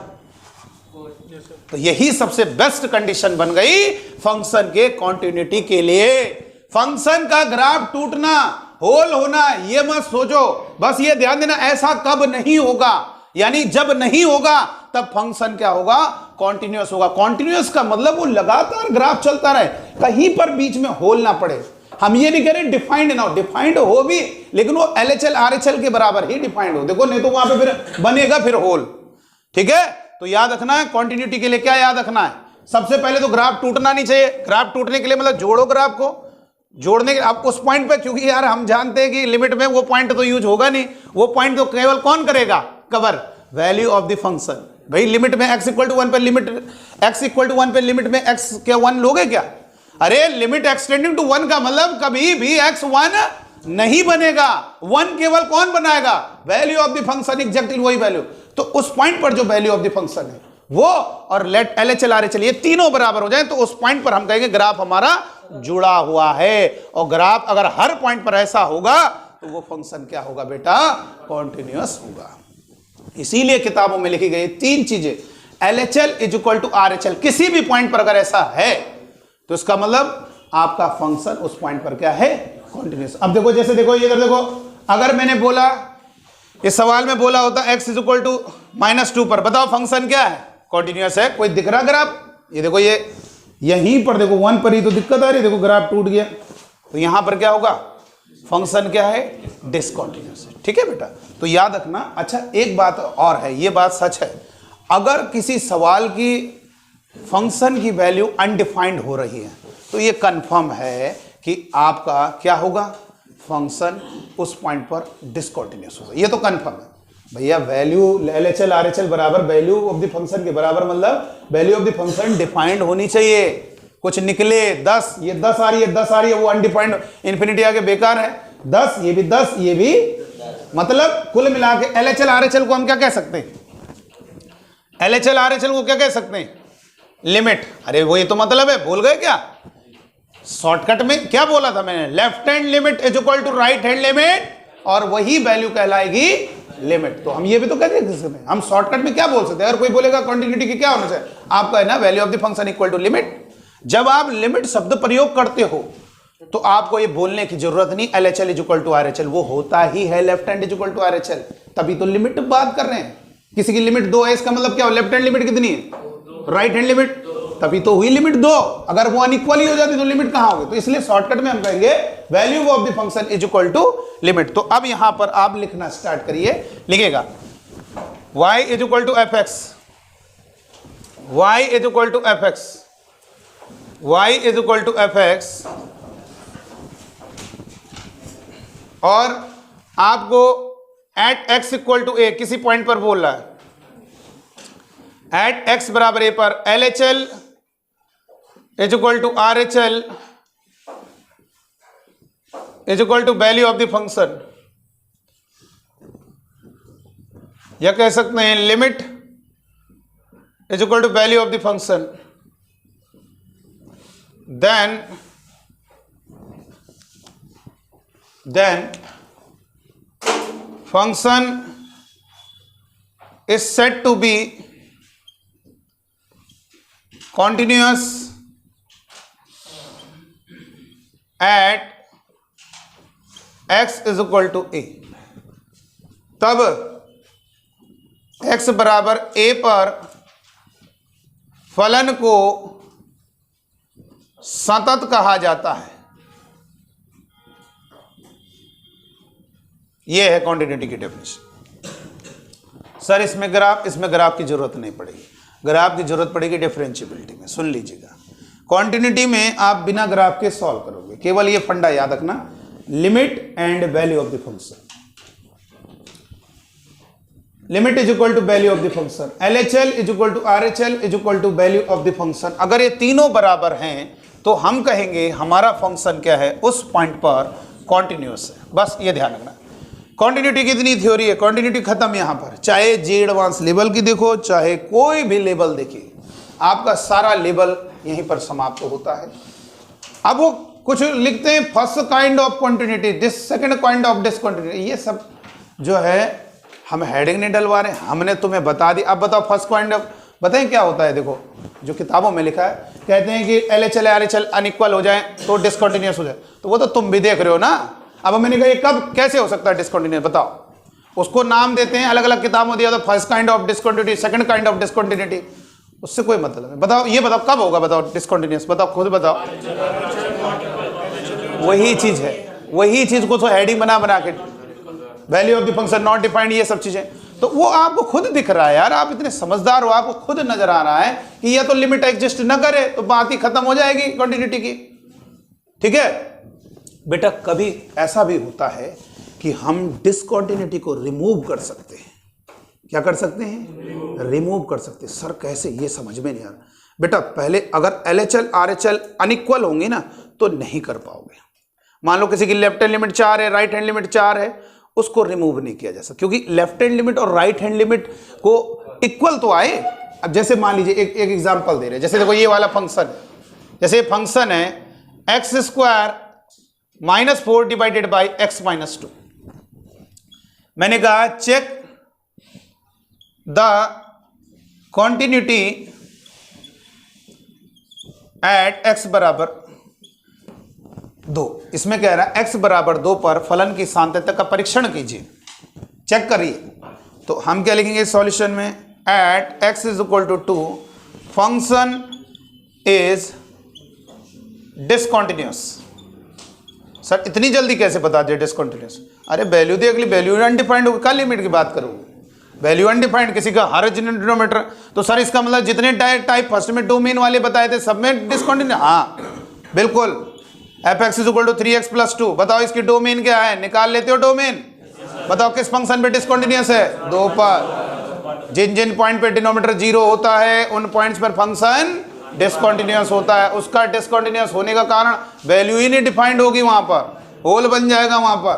Speaker 1: तो यही सबसे बेस्ट कंडीशन बन गई फंक्शन के कॉन्टिन्यूटी के लिए। फंक्शन का ग्राफ टूटना, होल होना, ये मत सोचो, बस ये ध्यान देना ऐसा कब नहीं होगा, यानी जब नहीं होगा तब फंक्शन क्या होगा? कॉन्टिन्यूअस होगा। कॉन्टिन्यूअस का मतलब वो लगातार ग्राफ चलता रहे, कहीं पर बीच में होल ना पड़े। हम ये नहीं कह रहे डिफाइंड ना हो, डिफाइंड हो भी, लेकिन वो LHL RHL के बराबर ही डिफाइंड हो। देखो नहीं तो वहां पे फिर बनेगा फिर होल। ठीक है, तो याद रखना है कॉन्टिन्यूटी के लिए क्या याद रखना है, सबसे पहले तो ग्राफ टूटना नहीं चाहिए। ग्राफ टूटने के लिए मतलब जोड़ो ग्राफ को, जोड़ने के आप उस पॉइंट पे, क्योंकि यार हम जानते हैं कि लिमिट में वो पॉइंट तो यूज होगा नहीं, वो पॉइंट तो केवल कौन करेगा, cover, value of the function. भाई लिमिट में x इक्वल टू 1 पे लिमिट x इक्वल टू 1 पे लिमिट में x क्या 1 लोगे क्या? अरे लिमिट एक्सटेंडिंग टू 1 का मतलब कभी भी x 1 नहीं बनेगा, 1 केवल कौन बनाएगा, value of the function, exactly वही वैल्यू। तो उस पॉइंट पर जो वैल्यू ऑफ द फंक्शन है वो और लेट LHL RHL ये तीनों बराबर हो जाए तो उस पॉइंट पर हम कहेंगे ग्राफ हमारा जुड़ा हुआ है। और ग्राफ अगर हर पॉइंट पर ऐसा होगा तो वो फंक्शन क्या होगा बेटा, कॉन्टिन्यूअस होगा। इसीलिए किताबों में लिखी गई 3 चीजें, LHL is equal to RHL, किसी भी पॉइंट पर अगर ऐसा है तो इसका मतलब आपका फंक्शन उस पॉइंट पर क्या है, कॉन्टिन्यूअस। अब देखो जैसे देखो ये इधर देखो, अगर मैंने बोला इस सवाल में बोला होता x इज इक्वल टू -2 पर, बताओ फंक्शन क्या है, कॉन्टिन्यूअस है। कोई दिख रहा ग्राफ, ये देखो ये यहीं पर देखो 1 पर ही तो दिक्कत आ रही है, देखो ग्राफ टूट गया, तो यहां पर क्या होगा, फंक्शन क्या है, डिसकंटिन्यूअस है। ठीक है बेटा, तो याद रखना। अच्छा एक बात और है, ये बात सच है, अगर किसी सवाल की फंक्शन की वैल्यू अनडिफाइंड हो रही है तो ये कंफर्म है कि आपका क्या होगा, फंक्शन उस पॉइंट पर डिसकंटिन्यूअस होगा, ये तो कंफर्म है भैया। वैल्यू LHL RHL बराबर वैल्यू ऑफ द फंक्शन के बराबर, मतलब value of the function defined होनी चाहिए। कुछ निकले 10, ये 10 आ रही है, 10 आ रही है, वो अनडिफाइंड इन्फिनिटी आके बेकार है, 10 ये भी 10 ये भी, मतलब कुल मिला के LHL RHL को हम क्या कह सकते हैं, LHL RHL को क्या कह सकते हैं, लिमिट। अरे वो ये तो मतलब है, भूल गए क्या, शॉर्टकट में क्या बोला था मैंने, left hand limit is equal to right hand limit, और वही वैल्यू कहलाएगी लिमिट। तो हम ये भी तो कहते हैं, हम शॉर्टकट में क्या बोल सकते हैं, अगर कोई बोलेगा कंटिन्यूटी की क्या होना चाहिए, आपका है ना value of the function equal to limit. जब आप लिमिट शब्द प्रयोग करते हो तो आपको ये बोलने की जरूरत नहीं LHL is equal to RHL, वो होता ही है left hand is equal to RHL, तभी तो लिमिट बात कर रहे हैं। किसी की लिमिट 2 है, इसका मतलब क्या हो, लेफ्ट हैंड लिमिट कितनी है, राइट हैंड लिमिट, तभी तो हुई लिमिट 2। अगर वो अनइक्वल ही हो जाती तो लिमिट कहां होगी, तो इसलिए शॉर्टकट में हम कहेंगे value of the function is equal to limit. तो अब यहां पर आप लिखना स्टार्ट करिए, लिखेगा y is equal to fx, y is equal to fx, y is equal to fx, और आपको at x equal to a किसी पॉइंट पर बोल रहा है, एट x बराबर a पर LHL is equal to RHL is equal to value of the function, या कह सकते हैं limit is equal to value of the function, then function is said to be continuous at x is equal to a। तब x बराबर a पर फलन को सतत कहा जाता है। यह है कॉन्टिन्यूटी की डेफिनेशन। सर इसमें ग्राफ की जरूरत नहीं पड़ेगी, ग्राफ की जरूरत पड़ेगी डिफरेंशिएबिलिटी में। सुन लीजिएगा, कॉन्टिन्यूटी में आप बिना ग्राफ के सॉल्व करोगे, केवल ये फंडा याद रखना, limit and value of the function, limit is equal to value of the function, LHL is equal to RHL is equal to value of the function. अगर ये तीनों बराबर हैं तो हम कहेंगे हमारा फंक्शन क्या है, उस पॉइंट पर कॉन्टिन्यूअस है। बस ये ध्यान रखना। कॉन्टिन्यूटी की इतनी थ्योरी है, कॉन्टिन्यूटी खत्म यहां पर, चाहे जी एडवांस लेवल की देखो, चाहे कोई भी लेवल देखिए, आपका सारा लेवल यहीं पर समाप्त होता है। अब वो कुछ लिखते हैं first kind of continuity, this second kind of discontinuity, ये सब जो है हम हेडिंग नहीं डलवा रहे, हमने तुम्हें बता दी। अब बताओ फर्स्ट काइंड ऑफ, बताएं क्या होता है, देखो जो किताबों में लिखा है, कहते हैं कि LHL RHL अनइक्वल हो जाए तो डिसकंटिन्यूअस हो जाए, तो वो तो तुम भी देख रहे हो ना। अब मैंने कहा ये कब कैसे हो सकता है डिसकंटिन्यूअस, बताओ। उसको नाम देते हैं, अलग अलग किताबों में दिया था, first kind of discontinuity, second kind of discontinuity, उससे कोई मतलब है। बताओ ये बताओ कब होगा, बताओ डिसकंटिन्यूअस, बताओ खुद बताओ। वही चीज है, वही चीज को तो हेडिंग बना बना के, value of the function not defined, ये सब चीजें। तो वो आपको खुद दिख रहा है यार, आप इतने समझदार हो, आपको खुद नजर आ रहा है कि या तो लिमिट एग्जिस्ट ना करे तो बात ही खत्म हो जाएगी कंटिन्यूटी की। ठीक है बेटा, कभी ऐसा भी होता है कि हम डिसकंटिन्यूटी को रिमूव कर सकते हैं। क्या कर सकते हैं? रिमूव कर सकते हैं। सर कैसे? ये समझ में नहीं आ रहा बेटा। पहले अगर LHL RHL अनइक्वल होंगे ना तो नहीं कर पाओगे। मान लो किसी की लेफ्ट हैंड लिमिट 4 है, राइट हैंड लिमिट 4 है, उसको रिमूव नहीं किया जा सकता क्योंकि लेफ्ट हैंड लिमिट और राइट हैंड लिमिट को इक्वल तो आए। अब जैसे मान लीजिए एक एग्जांपल दे रहे हैं, जैसे देखो ये वाला फंक्शन, जैसे फंक्शन है x² -4 डिवाइडेड बाई x -2। मैंने कहा check the continuity at x बराबर 2। इसमें कह रहा है x बराबर 2 पर फलन की सांतत्य का परीक्षण कीजिए, चेक करिए। तो हम क्या लिखेंगे सॉल्यूशन में? At x is equal to 2 function is discontinuous. Sir इतनी जल्दी कैसे बता दिया डिसकंटिन्यूअस? अरे वैल्यू दे, अगली वैल्यू अनडिफाइंड होगी, कल लिमिट की बात करोगे, वैल्यू अनडिफाइंड, किसी का हर डिनोमिनेटर। तो सर इसका मतलब जितने टाइप फर्स्ट में डोमेन वाले बताए थे सब में डिसकंटिन्यूअस। हाँ बिल्कुल। fx is equal to 3x + 2। बताओ इसकी डोमेन क्या है? निकाल लेते हो डोमेन? बताओ किस फंक्शन पे डिसकंटिन्यूअस है? 2 पर। जिन जिन पॉइंट पे डिनोमिनेटर 0 होता है उन पॉइंट्स पर फंक्शन डिसकंटिन्यूअस होता है। उसका डिसकंटिन्यूअस होने का कारण वैल्यू ही नहीं डिफाइंड होगी, वहां पर होल बन जाएगा वहां पर।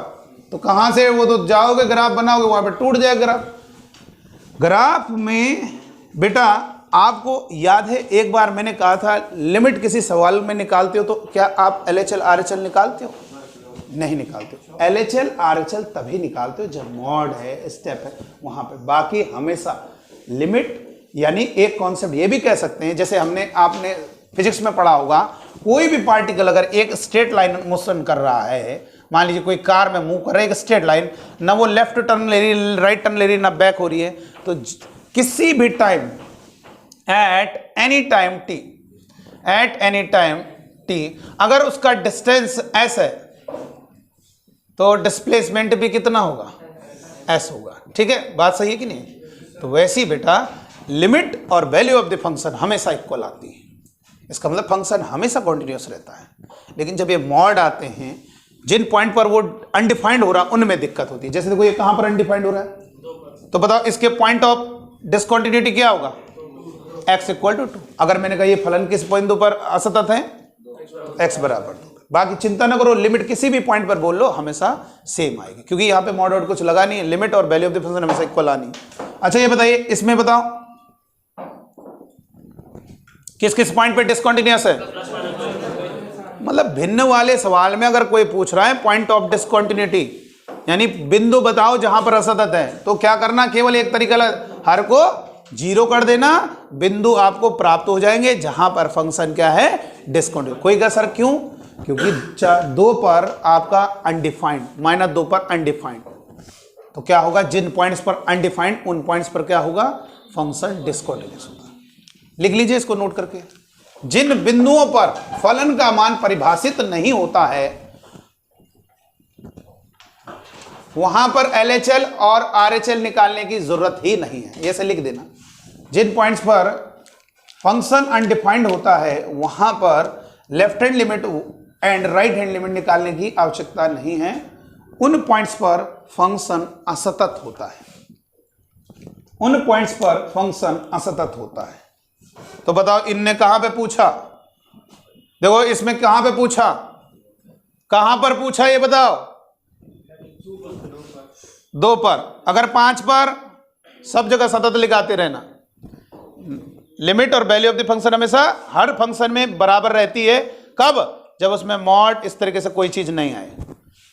Speaker 1: तो कहां से वो तो जाओगे ग्राफ बनाओगे, वहां पर टूट जाएगा ग्राफ। ग्राफ में बेटा आपको याद है एक बार मैंने कहा था लिमिट किसी सवाल में निकालते हो तो क्या आप LHL RHL निकालते हो? नहीं निकालते हो। LHL RHL तभी निकालते हो जब मॉड है, स्टेप है, वहां पे। बाकी हमेशा लिमिट, यानी एक कॉन्सेप्ट ये भी कह सकते हैं, जैसे आपने फिजिक्स में पढ़ा होगा, कोई भी पार्टिकल अगर एक स्ट्रेट लाइन मोशन कर रहा है, मान लीजिए कोई कार में मूव कर रहा है एक स्ट्रेट लाइन, ना वो लेफ्ट टर्न ले रही, राइट टर्न ले रही, ना बैक हो रही है, तो किसी भी time at any time t अगर उसका डिस्टेंस s है तो डिस्प्लेसमेंट भी कितना होगा? s होगा। ठीक है, बात सही है कि नहीं? तो वैसे ही बेटा लिमिट और वैल्यू ऑफ द फंक्शन हमेशा इक्वल आती है। इसका मतलब फंक्शन हमेशा कॉन्टिन्यूअस रहता है। लेकिन जब ये मॉड आते हैं, जिन पॉइंट पर वो अनडिफाइंड हो रहा है उनमें दिक्कत होती है। जैसे देखो ये कहां पर अनडिफाइंड हो रहा है, तो बताओ इसके पॉइंट ऑफ डिसकंटिन्यूटी क्या होगा? x equal to 2। अगर मैंने कहा ये फलन किस बिंदु पर असतत है? x बराबर 2। बाकी चिंता ना करो, लिमिट किसी भी पॉइंट पर बोल लो हमेशा सेम आएगी, क्योंकि यहाँ पे मॉड कुछ लगा नहीं है। लिमिट और वैल्यू ऑफ द फंक्शन हमेशा इक्वल आनी। अच्छा ये बताइए, इसमें बताओ किस किस पॉइंट पे डिसकंटिन्यूअस है? मतलब भिन्न वाले सवाल में अगर कोई पूछ रहा है पॉइंट ऑफ डिसकंटिन्यूटी, यानी बिंदु बताओ जहां पर असतत है, तो क्या करना? केवल एक तरीका, हर को 0 कर देना, बिंदु आपको प्राप्त हो जाएंगे जहां पर फंक्शन क्या है? डिसकंटिन्यूअस। कोई कहा सर क्यों? क्योंकि 2 पर आपका अनडिफाइंड, -2 पर अनडिफाइंड, तो क्या होगा? जिन पॉइंट्स पर अनडिफाइंड उन पॉइंट्स पर क्या होगा? फंक्शन डिसकंटिन्यूअस होगा। लिख लीजिए इसको नोट करके। जिन बिंदुओं पर फलन का मान परिभाषित नहीं होता है वहां पर LHL और RHL निकालने की जरूरत ही नहीं है, ऐसे लिख देना। जिन पॉइंट्स पर फंक्शन अनडिफाइंड होता है वहां पर left hand limit and right hand limit निकालने की आवश्यकता नहीं है। उन पॉइंट्स पर फंक्शन असतत होता है, उन पॉइंट्स पर फंक्शन असतत होता है। तो बताओ इनने कहां पे पूछा? देखो इसमें कहां पे पूछा, कहां पर पूछा ये बताओ? 2 पर। अगर 5 पर सब जगह सतत लिखाते रहना। लिमिट और वैल्यू ऑफ द फंक्शन हमेशा हर फंक्शन में बराबर रहती है। कब? जब उसमें मॉड इस तरीके से कोई चीज नहीं आए।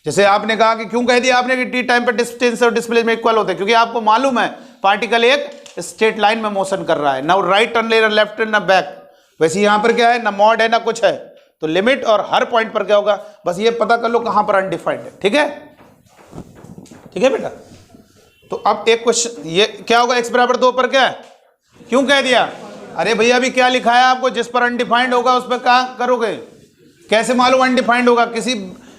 Speaker 1: जैसे आपने कहा कि क्यों कह दिया आपने कि टी टाइम पर डिस्टेंस और डिस्प्लेसमेंट इक्वल होते हैं? क्योंकि आपको मालूम है पार्टिकल एक स्ट्रेट लाइन में मोशन कर रहा है, ना राइट टर्न ले रहा, लेफ्ट टर्न, ना बैक। वैसे यहां पर क्या है? ना मॉड है ना कुछ है। तो लिमिट और हर पॉइंट पर क्या होगा? बस ये पता कर लो कहां पर अनडिफाइंड है। ठीक है, ठीक है बेटा। तो अब एक क्वेश्चन, ये क्या होगा? x बराबर 2 पर क्या है? क्यों कह दिया? अरे भैया अभी क्या लिखा है आपको? जिस पर अनडिफाइंड होगा उस पर क्या करोगे? कैसे मालूम अनडिफाइंड होगा?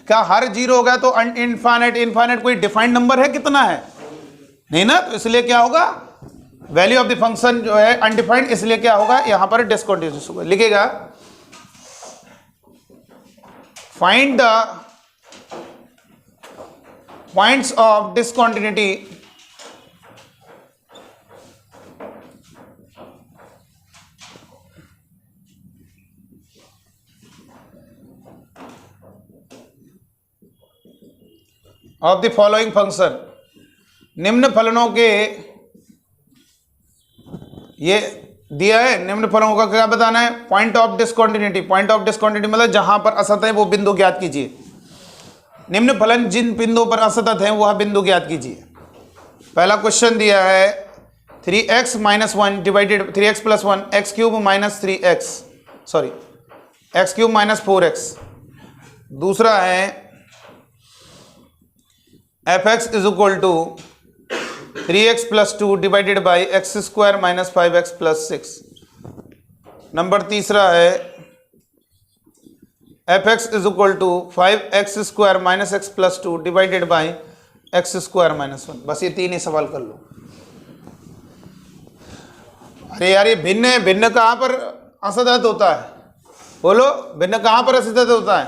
Speaker 1: क्या हर 0 होगा तो इनफाइनाइट? इनफाइनाइट कोई डिफाइंड नंबर है? कितना है? नहीं ना, तो इसलिए क्या होगा, वैल्यू ऑफ द फंक्शन जो है अनडिफाइंड, इसलिए क्या होगा यहां पर डिसकंटिन्यूअस होगा। लिखेगा find the points of discontinuity of the following function, निम्न फलनों के, ये दिया है निम्न फलनों का क्या बताना है, point of discontinuity. Point of discontinuity मतलब जहां पर असतत है वो बिंदु ज्ञात कीजिए। निम्न फलन जिन बिंदुओं पर असतत है वह बिंदु ज्ञात कीजिए। पहला क्वेश्चन दिया है 3x - 1 divided 3x + 1 x³ - 3x, sorry x³ - 4x। दूसरा है fx = 3x + 2 divided by x² - 5x + 6। Number तीसरा है fx = 5x² - x + 2 divided by x² - 1। बस ये तीन ही सवाल कर लो। अरे यार ये भिन्न है, भिन्न कहाँ पर असतत होता है, बोलो भिन्न कहाँ पर असतत होता है,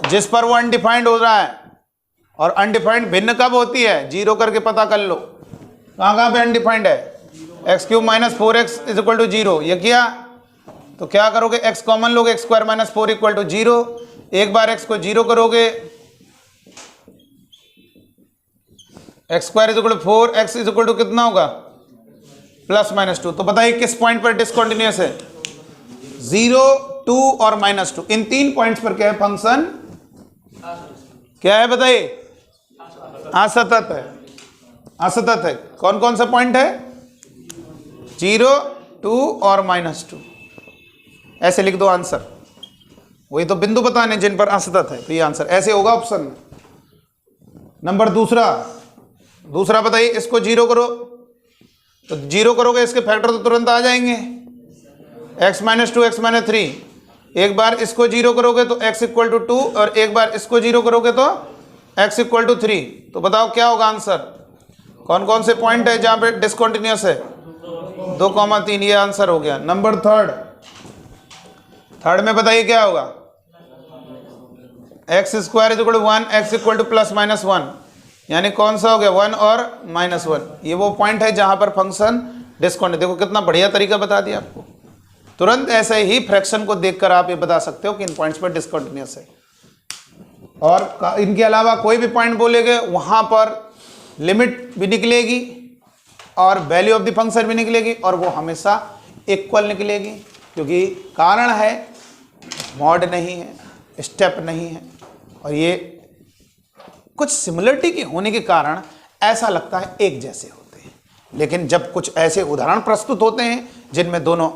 Speaker 1: जिस पर वो अनडिफाइंड हो रहा है। और अनडिफाइंड भिन्न कब होती है, जीरो करके पता कर लो कहाँ कहाँ पे अनडिफाइंड है। x³ - 4x = 0, ये किया तो क्या करोगे, x कॉमन लोगे, x² - 4 = 0। एक बार x को 0 करोगे, x² = 4, x = कितना होगा +-2। तो बताइए किस पॉइंट पर डिसकंटिन्यूअस है, 0, 2 और -2। इन तीन पॉइंट्स पर क्या है, फंक्शन क्या है बताइए, असतत है। असतत है। कौन कौन सा पॉइंट है, 0, 2 और -2। ऐसे लिख दो आंसर, वही तो बिंदु बताने जिन पर असतत है, तो ये आंसर ऐसे होगा ऑप्शन में। नंबर दूसरा बताइए, इसको 0 करो तो 0 करोगे इसके फैक्टर तो तुरंत आ जाएंगे, x - 2 x - 3। एक बार इसको 0 करोगे तो x = 2 और एक बार इसको 0 करोगे तो x = 3। तो बताओ क्या होगा आंसर, कौन कौन से पॉइंट है जहां पे डिसकंटिन्यूअस है, 2,3। ये आंसर हो गया। नंबर थर्ड में बताइए क्या होगा, x² = 1 x = ±1, यानी कौन सा हो गया 1 और -1। ये वो पॉइंट है जहां पर फंक्शन डिसकंटिन्यूअस। देखो कितना बढ़िया तरीका बता दिया आपको, तुरंत ऐसे ही फ्रैक्शन को देखकर आप ये बता सकते हो कि इन पॉइंट्स पर डिसकंटिन्यूअस है। और इनके अलावा कोई भी पॉइंट बोलेंगे वहां पर लिमिट भी निकलेगी और वैल्यू ऑफ द फंक्शन भी निकलेगी, और वो हमेशा इक्वल निकलेगी, क्योंकि कारण है मॉड नहीं है, स्टेप नहीं है, और ये कुछ सिमिलरिटी के होने के कारण ऐसा लगता है एक जैसे होते हैं। लेकिन जब कुछ ऐसे उदाहरण प्रस्तुत होते हैं जिनमें दोनों,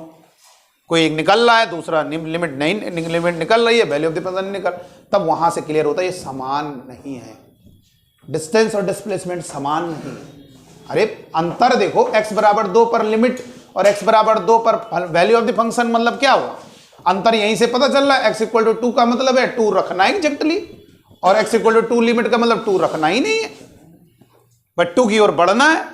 Speaker 1: कोई एक निकल रहा है दूसरा लिमिट नहीं, लिमिट निकल रही है, वैल्यू ऑफ द फंक्शन निकल, तब वहां से क्लियर होता है ये समान नहीं है, डिस्टेंस और डिस्प्लेसमेंट समान नहीं है। अरे अंतर देखो, x = 2 पर लिमिट और x = 2 पर वैल्यू ऑफ द फंक्शन, मतलब क्या हुआ, अंतर यहीं से पता चल रहा है। x = 2 का मतलब है 2 रखना है एग्जैक्टली, और x = 2 लिमिट का मतलब 2 रखना ही नहीं है, बट 2 की ओर बढ़ना है।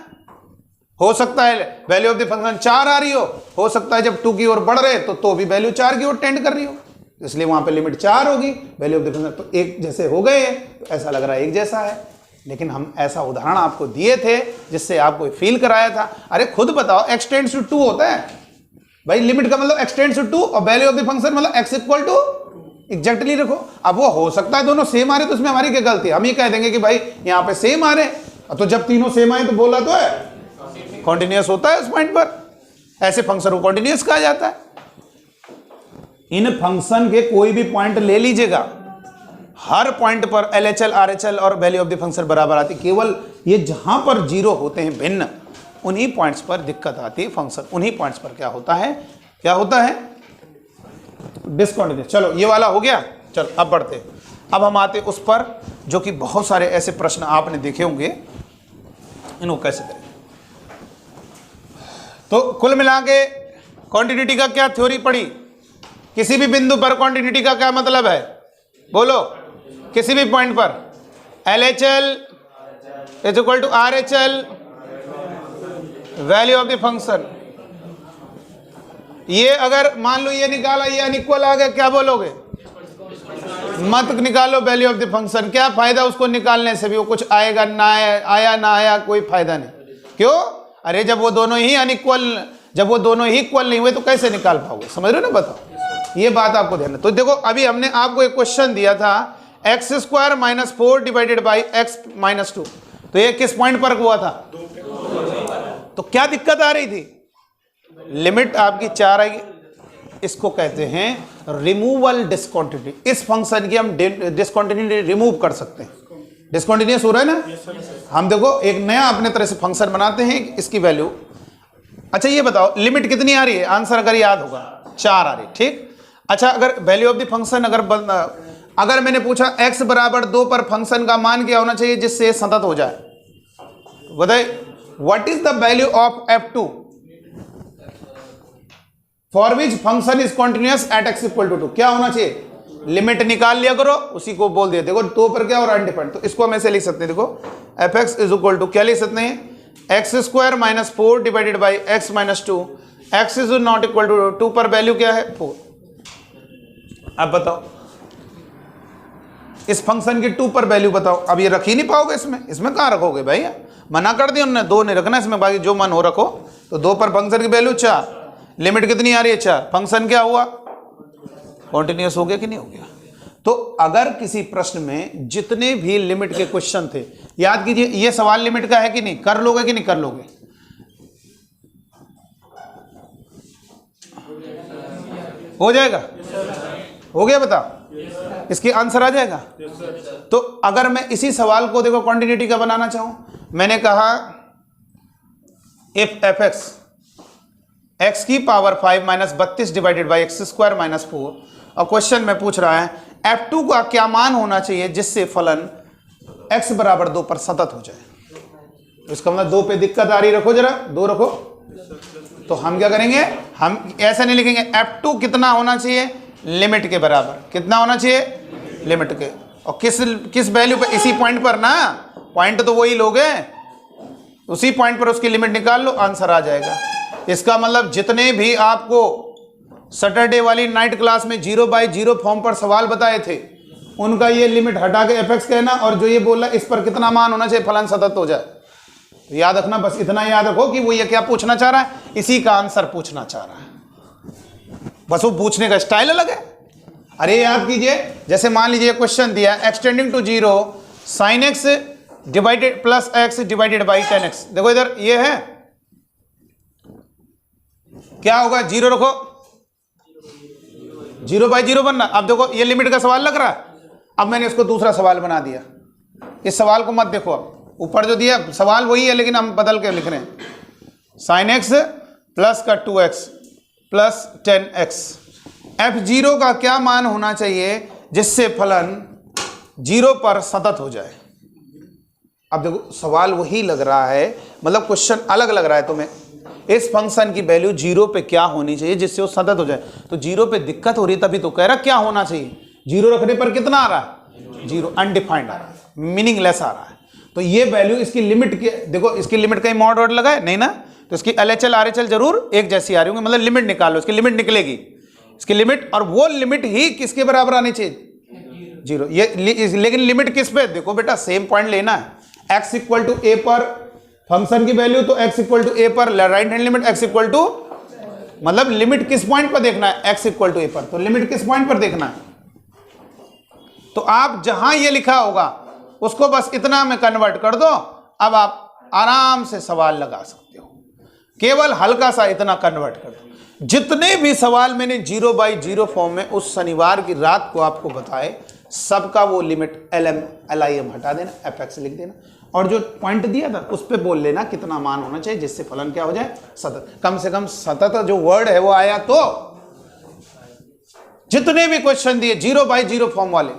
Speaker 1: हो सकता है वैल्यू ऑफ द फंक्शन 4 आ रही हो सकता है जब 2 की ओर बढ़ रहे तो भी वैल्यू 4 की ओर टेंड कर रही हो, इसलिए वहां पे लिमिट 4 होगी, वैल्यू ऑफ द फंक्शन तो एक जैसे हो गए, तो ऐसा लग रहा है एक जैसा है। लेकिन हम ऐसा उदाहरण आपको दिए थे जिससे आपको फील कराया था। अरे खुद बताओ, x टेंड्स टू 2 होता है भाई, लिमिट का मतलब x टेंड्स टू 2 और वैल्यू ऑफ द फंक्शन मतलब x = एग्जैक्टली रखो। अब वो हो सकता है दोनों सेम आ रहे, तो उसमें हमारी क्या गलती है, हम ये कह देंगे कि भाई यहाँ पे सेम आ रहे, तो जब तीनों सेम आए तो बोला तो है कॉन्टिन्यूअस होता है उस पॉइंट पर, ऐसे फंक्शन को कॉन्टिन्यूअस कहा जाता है। इन फंक्शन के कोई भी पॉइंट ले लीजिएगा, हर पॉइंट पर LHL RHL और वैल्यू ऑफ द फंक्शन बराबर आती, केवल ये जहां पर 0 होते हैं भिन्न, उन्हीं पॉइंट्स पर दिक्कत आती है फंक्शन, उन्हीं पॉइंट्स पर क्या होता है डिसकंटिन्यूअस। चलो ये वाला हो गया, चलो अब बढ़ते हैं। अब हम आते उस पर जो कि बहुत सारे ऐसे प्रश्न आपने देखे होंगे, इनको कैसे करें। तो कुल मिला के कॉन्टिन्यूटी का क्या थ्योरी पढ़ी, किसी भी बिंदु पर कॉन्टिन्यूटी का क्या मतलब है, बोलो, किसी भी पॉइंट पर LHL is equal to RHL value of the function. ये अगर मान लो ये निकाला, ये अनइक्वल आ गया, क्या बोलोगे? मत निकालो वैल्यू ऑफ द फंक्शन। क्या फायदा उसको निकालने से भी, वो कुछ आएगा ना आया ना आया, कोई फायदा नहीं। क्यों? अरे जब वो दोनों ही अनइक्वल, जब वो दोनों ही इक्वल नहीं हुए तो कैसे निकाल पाओगे? समझ रहे हो ना? बताओ, ये बात आपको ध्यान है। तो देखो अभी हमने आपको एक क्वेश्चन दिया था x² - 4 डिवाइडेड बाई x - 2, तो ये किस पॉइंट पर हुआ था? तो क्या दिक्कत आ रही थी? लिमिट आपकी 4 आएगी। इसको कहते हैं रिमूवल डिसकंटिन्यूटी। इस फंक्शन की हम डिसकंटिन्यूटी रिमूव कर सकते हैं। डिसकंटिन्यूअस हो रहा है ना? हम देखो एक नया अपने तरह से फंक्शन बनाते हैं, इसकी वैल्यू। अच्छा ये बताओ लिमिट कितनी आ रही है? आंसर अगर याद होगा 4 आ रही है, ठीक। अच्छा अगर वैल्यू ऑफ द फंक्शन अगर मैंने पूछा x बराबर 2 पर फंक्शन का मान क्या होना चाहिए जिससे सतत हो जाए? बताइए what is the value of f2 for which function is continuous at x = 2? क्या होना चाहिए? लिमिट निकाल लिया करो, उसी को बोल दिया। देखो 2 पर क्या और अनडिपेंड, तो इसको हम ऐसे लिख सकते हैं। देखो fx = क्या लिख सकते हैं? x² - 4 divided by x - 2। x is not equal to 2 पर वैल्यू क्या है? 4। अब बताओ इस फंक्शन की 2 पर वैल्यू बताओ। अब ये रख ही नहीं पाओगे इसमें कहाँ रखोगे भाई? मना कर दिया उन्होंने, 2 नहीं रखना इसमें, बाकी जो मन हो रखो। तो 2 पर फंक्शन की वैल्यू 4, लिमिट कितनी आ रही है? 4। फंक्शन क्या हुआ? कॉन्टिन्यूअस हो गया कि नहीं हो गया? तो अगर किसी प्रश्न में जितने भी लिमिट के क्वेश्चन थे, याद कीजिए ये सवाल लिमिट का है कि नहीं? कर लोगे कि नहीं कर लोगे? हो जाएगा? हो गया? बता, इसकी आंसर आ जाएगा। तो अगर मैं इसी सवाल को देखो क्वांटिटी का बनाना चाहूं, मैंने कहा इफ fx x की पावर 5 - 32 डिवाइडेड बाई x² - 4, और क्वेश्चन में पूछ रहा है f2 का क्या मान होना चाहिए जिससे फलन x बराबर 2 पर सतत हो जाए। तो इसका मतलब 2 पे दिक्कत आ रही, रखो जरा 2 रखो। तो हम क्या करेंगे? हम ऐसा नहीं लिखेंगे f2 कितना होना चाहिए? लिमिट के बराबर। कितना होना चाहिए? लिमिट के। और किस वैल्यू पे? इसी पॉइंट पर ना, पॉइंट तो वही लोगे, उसी पॉइंट पर उसकी लिमिट निकाल लो, आंसर आ जाएगा। इसका मतलब जितने भी आपको सैटरडे वाली नाइट क्लास में 0/0 फॉर्म पर सवाल बताए थे, उनका ये लिमिट हटा के fx कहना, और जो ये बोला इस पर कितना मान होना चाहिए फलन सतत हो जाए। तो याद रखना, बस इतना याद रखो कि वो ये क्या पूछना चाह रहा है, इसी का आंसर पूछना चाह रहा है। बस वो पूछने का स्टाइल अलग है। अरे याद कीजिए, जैसे मान लीजिए क्वेश्चन दिया extending to 0 sin x divided plus x divided by 10x। देखो इधर ये है, क्या होगा? 0 रखो, 0/0 बनना। अब देखो ये लिमिट का सवाल लग रहा है, अब मैंने इसको दूसरा सवाल बना दिया। इस सवाल को मत देखो, अब ऊपर जो दिया सवाल वही है, लेकिन हम बदल के लिख रहे हैं। sin x प्लस का 2x प्लस 10x। f0 का क्या मान होना चाहिए जिससे फलन 0 पर सतत हो जाए? अब देखो सवाल वही लग रहा है, मतलब क्वेश्चन अलग लग रहा है तुम्हें। इस फंक्शन की वैल्यू 0 पे क्या होनी चाहिए जिससे वो सतत हो जाए? तो 0 पे दिक्कत हो रही है, तभी तो कह रहा क्या होना चाहिए। 0 रखने पर कितना आ रहा है? 0 अनडिफाइंड आ रहा है, मीनिंगलेस आ रहा है। तो ये वैल्यू इसकी लिमिट के, देखो इसकी लिमिट कहीं मॉड वर्ड लगा है नहीं ना, तो इसकी LHL RHL जरूर एक जैसी आ रही होंगी, मतलब लिमिट निकालो, इसकी लिमिट निकलेगी, इसकी लिमिट, और वो लिमिट ही किसके बराबर आनी चाहिए? 0। ये लेकिन लिमिट किस पे? देखो बेटा सेम पॉइंट लेना है। x = a पर फंक्शन की वैल्यू, तो x = a पर राइट हैंड लिमिट x = मतलब लिमिट किस पॉइंट पर देखना है? x = a पर, तो लिमिट किस पॉइंट पर देखना है? तो आप जहां ये लिखा होगा उसको बस इतना में कन्वर्ट कर दो, अब आप आराम से सवाल लगा सकते हो। केवल हल्का सा इतना कन्वर्ट कर दो। जितने भी सवाल मैंने 0/0 फॉर्म में उस शनिवार की रात को आपको बताए, सबका वो लिमिट LIM हटा देना, fx लिख देना, और जो पॉइंट दिया था उस पर बोल लेना कितना मान होना चाहिए जिससे फलन क्या हो जाए? सतत। कम से कम सतत जो वर्ड है वो आया। तो जितने भी क्वेश्चन दिए 0/0 फॉर्म वाले,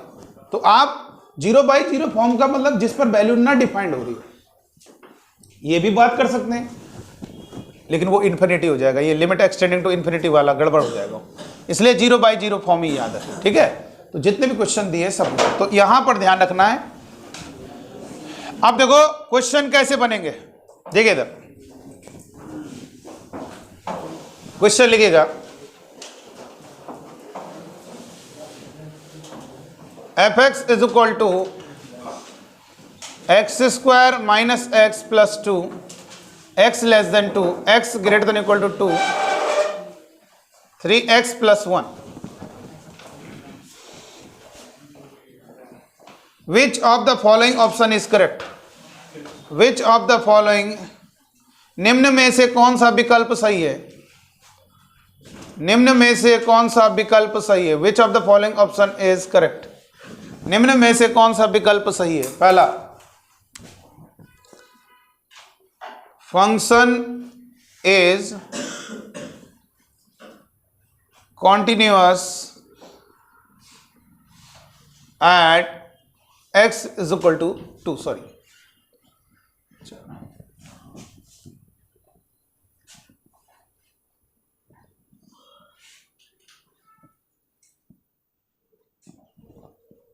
Speaker 1: तो आप 0/0 फॉर्म का मतलब जिस पर वैल्यू ना डिफाइंड हो रही, ये भी बात कर सकते हैं, लेकिन वो इन्फिनिटी हो जाएगा। ये लिमिट एक्सटेंडिंग टू इन्फिनिटी वाला गड़बड़ हो जाएगा, इसलिए 0/0 फॉर्म ही याद है, ठीक है। तो जितने भी क्वेश्चन दिए सब, तो यहां पर ध्यान रखना है। अब देखो क्वेश्चन कैसे बनेंगे, देखिए इधर क्वेश्चन लिखिएगा, f(x) is equal to x square minus x plus 2, x less than 2, x greater than equal to 2, 3x plus 1। Which of the following option is correct? Which of the following, निम्न में से कौन सा विकल्प सही है? निम्न में से कौन सा विकल्प सही है? Which of the following option is correct? निम्न में से कौन सा विकल्प सही है? पहला, function is continuous at x is equal to 2, sorry,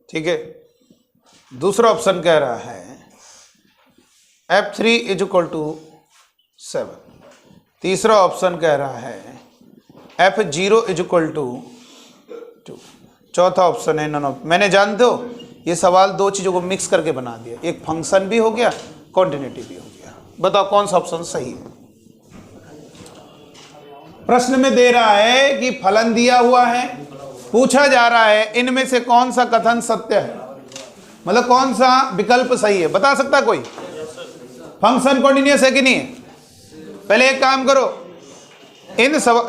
Speaker 1: ठीक है। दूसरा ऑप्शन कह रहा है f3 इज इक्वल टू 7। तीसरा ऑप्शन कह रहा है f0 इज इक्वल टू 2। चौथा ऑप्शन है नन ऑफ। मैंने जानते हो ये सवाल दो चीज़ों को मिक्स करके बना दिया, एक फंक्शन भी हो गया, कॉन्टिन्यूटी भी हो गया। बताओ कौन सा ऑप्शन सही है? प्रश्न में दे रहा है कि फलन दिया हुआ है, पूछा जा रहा है इनमें से कौन सा कथन सत्य है, मतलब कौन सा विकल्प सही है। बता सकता कोई? फंक्शन कॉन्टिन्यूअस है कि नहीं है? पहले एक काम करो,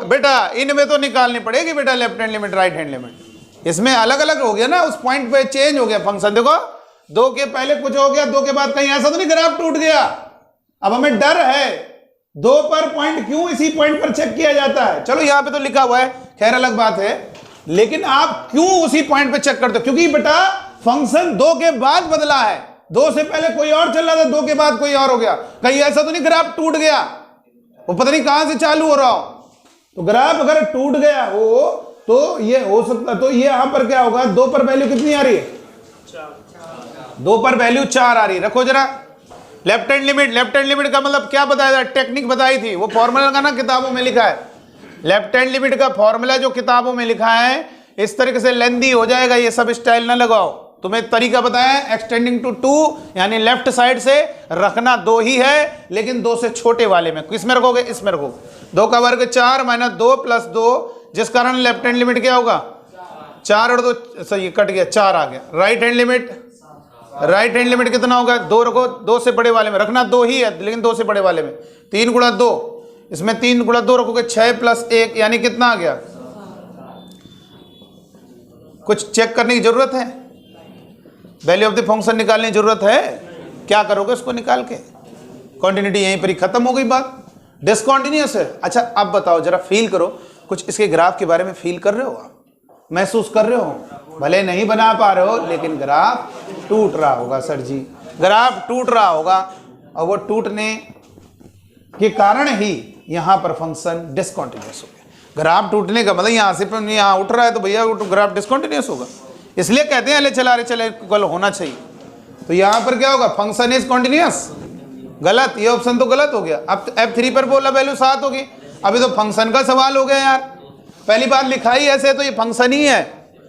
Speaker 1: बेटा इनमें तो निकालनी पड़ेगी बेटा, left hand limit right hand limit, इसमें अलग अलग हो गया ना, उस पॉइंट पे चेंज हो गया फंक्शन। देखो 2 के पहले कुछ हो गया, 2 के बाद कहीं ऐसा तो नहीं ग्राफ टूट गया। अब हमें डर है 2 पर पॉइंट क्यों इसी पॉइंट पर चेक किया जाता है। चलो यहाँ पे तो लिखा हुआ है, खैर अलग बात है, लेकिन आप क्यों उसी पॉइंट पे चेक करते हो? क्योंकि बेटा फंक्शन 2 के बाद बदला है, 2 से पहले कोई और चल रहा था, 2 के बाद कोई और हो गया। कहीं ऐसा तो नहीं ग्राफ टूट गया, वो पता नहीं कहां से चालू हो रहा हो। तो ग्राफ अगर टूट गया हो तो ये हो सकता, तो ये यहां पर क्या होगा, 2 पर वैल्यू कितनी आ रही है? 2 पर वैल्यू 4 आ रही है। रखो जरा left hand limit. Left hand limit का मतलब क्या बताया, टेक्निक बताई थी, वो फॉर्मूला का ना किताबों में लिखा है। लेफ्ट हैंड लिमिट का फॉर्मूला जो किताबों में लिखा है, इस तरीके से लेंदी हो जाएगा, ये सब स्टाइल ना लगाओ। तुम्हें तरीका बताया, एक्सटेंडिंग टू 2, यानी लेफ्ट साइड से रखना 2 ही है, लेकिन 2 से छोटे वाले में। किस में रखोगे? इसमें रखोगे। 2 का वर्ग 4 माइनस 2 प्लस 2, जिस कारण लेफ्ट हैंड लिमिट क्या होगा? 4 और 2 सही कट गया, 4 आ गया। Right hand limit, right hand limit कितना होगा? 2 रखो, 2 से बड़े वाले में रखना 2 ही है, लेकिन 2 से बड़े वाले में 3 गुणा 2, इसमें 3 गुणा 2 रखोगे 6 प्लस 1, यानी कितना आ गया? कुछ चेक करने की जरूरत है? वैल्यू ऑफ द फंक्शन निकालने की जरूरत है? क्या करोगे उसको निकाल के? कॉन्टिन्यूटी यहीं पर ही खत्म हो गई बात, डिसकॉन्टिन्यूअस है। अच्छा अब बताओ जरा, फील करो, कुछ इसके ग्राफ के बारे में फील कर रहे हो आप? महसूस कर रहे हो? भले नहीं बना पा रहे हो, लेकिन ग्राफ टूट रहा होगा सर जी, ग्राफ टूट रहा होगा, और वो टूटने के कारण ही यहाँ पर फंक्शन डिसकॉन्टिन्यूअस हो गया। ग्राफ टूटने का मतलब यहाँ से यहाँ उठ रहा है तो भैया ग्राफ डिसकॉन्टिन्यूअस होगा, इसलिए कहते हैं चले इक्वल होना चाहिए। तो यहाँ पर क्या होगा? Function is continuous. गलत, ये ऑप्शन तो गलत हो गया। अब F3 पर बोला वैल्यू 7 होगी, अभी तो फंक्शन का सवाल हो गया यार। पहली बार लिखा ही ऐसे, तो ये फंक्शन ही है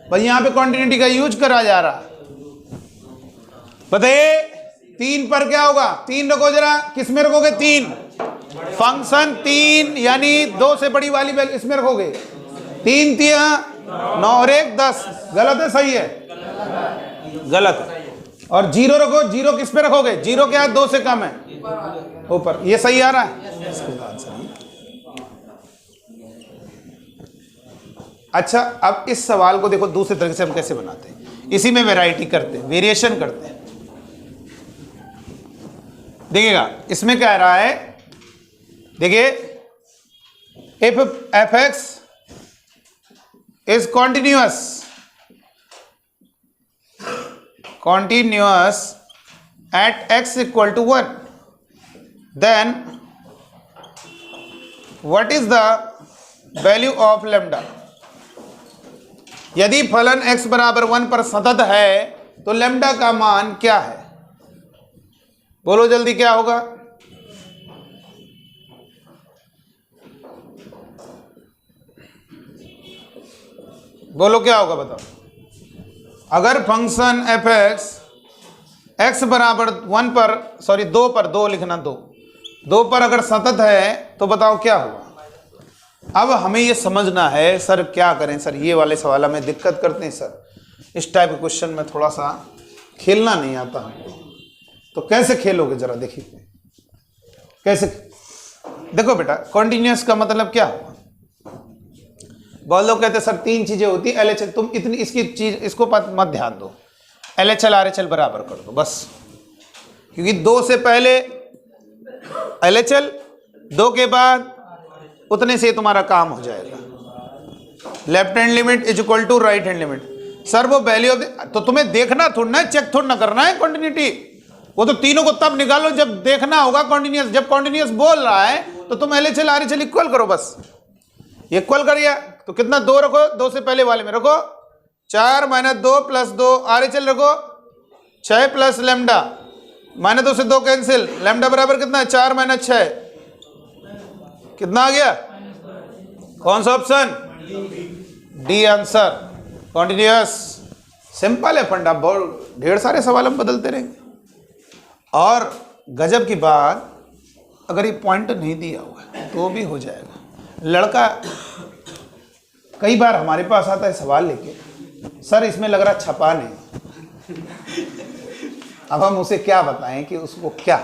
Speaker 1: भाई, यहाँ पे कॉन्टिन्यूटी का यूज करा जा रहा है। बताइए 3 पर क्या होगा? 3 रखो जरा, किस में रखोगे? 3, फंक्शन 3 यानी 2 से बड़ी वाली वैल्यू इसमें रखोगे। 3 3 9 और 1 10। गलत है सही है? गलत है। और 0 रखो, 0 किस पे रखोगे? 0 क्या है? 2 से कम है, ऊपर। ये सही आ रहा है? अच्छा अब इस सवाल को देखो दूसरे तरीके से हम कैसे बनाते हैं, इसी में वैरायटी करते हैं, वेरिएशन करते हैं। देखिएगा इसमें क्या रहा है, देखिए if f(x) is continuous at x equal to 1, then what is the value of lambda? यदि फलन x बराबर 1 पर सतत है तो लैम्डा का मान क्या है? बोलो जल्दी क्या होगा? बोलो क्या होगा बताओ। अगर फंक्शन एफ एक्स बराबर 1 पर, सॉरी 2 पर, 2 लिखना, 2 पर अगर सतत है तो बताओ क्या होगा। अब हमें ये समझना है सर क्या करें सर, ये वाले सवाल में दिक्कत करते हैं सर, इस टाइप के क्वेश्चन में थोड़ा सा खेलना नहीं आता हमको। तो कैसे खेलोगे जरा देखिए, कैसे। देखो बेटा, कॉन्टिन्यूस का मतलब क्या हुआ? बहुत लोग कहते हैं सर 3 चीजें होती है LHL, तुम इतनी इसकी चीज इसको मत ध्यान दो, LHL RHL बराबर कर दो बस, क्योंकि 2 से पहले LHL, 2 के बाद उतने से तुम्हारा काम हो जाएगा। Left hand limit is equal to right hand limit. Sir वो वैल्यू तो तुम्हें देखना थोड़ा ना, चेक थोड़ा ना करना है कॉन्टिन्यूटी, वो तो तीनों को तब निकालो जब देखना होगा कॉन्टिन्यूस। जब कॉन्टिन्यूस बोल रहा है तो तुम LHL RHL इक्वल करो बस। इक्वल करिए तो कितना, 2 रखो, 2 से पहले वाले में रखो 4 - 2 + 2, RHL रखो 6 प्लस लेमडा, -2 से 2 कैंसिल, लेमडा बराबर कितना है 4 - 6, कितना आ गया? कौन सा option? D answer, continuous. Simple है फंडा, बहुत ढेर सारे सवाल हम बदलते रहेंगे। और गजब की बात, अगर ये पॉइंट नहीं दिया हुआ है तो भी हो जाएगा। लड़का कई बार हमारे पास आता है सवाल लेके, सर इसमें लग रहा छपा नहीं। अब हम उसे क्या बताएं कि उसको क्या,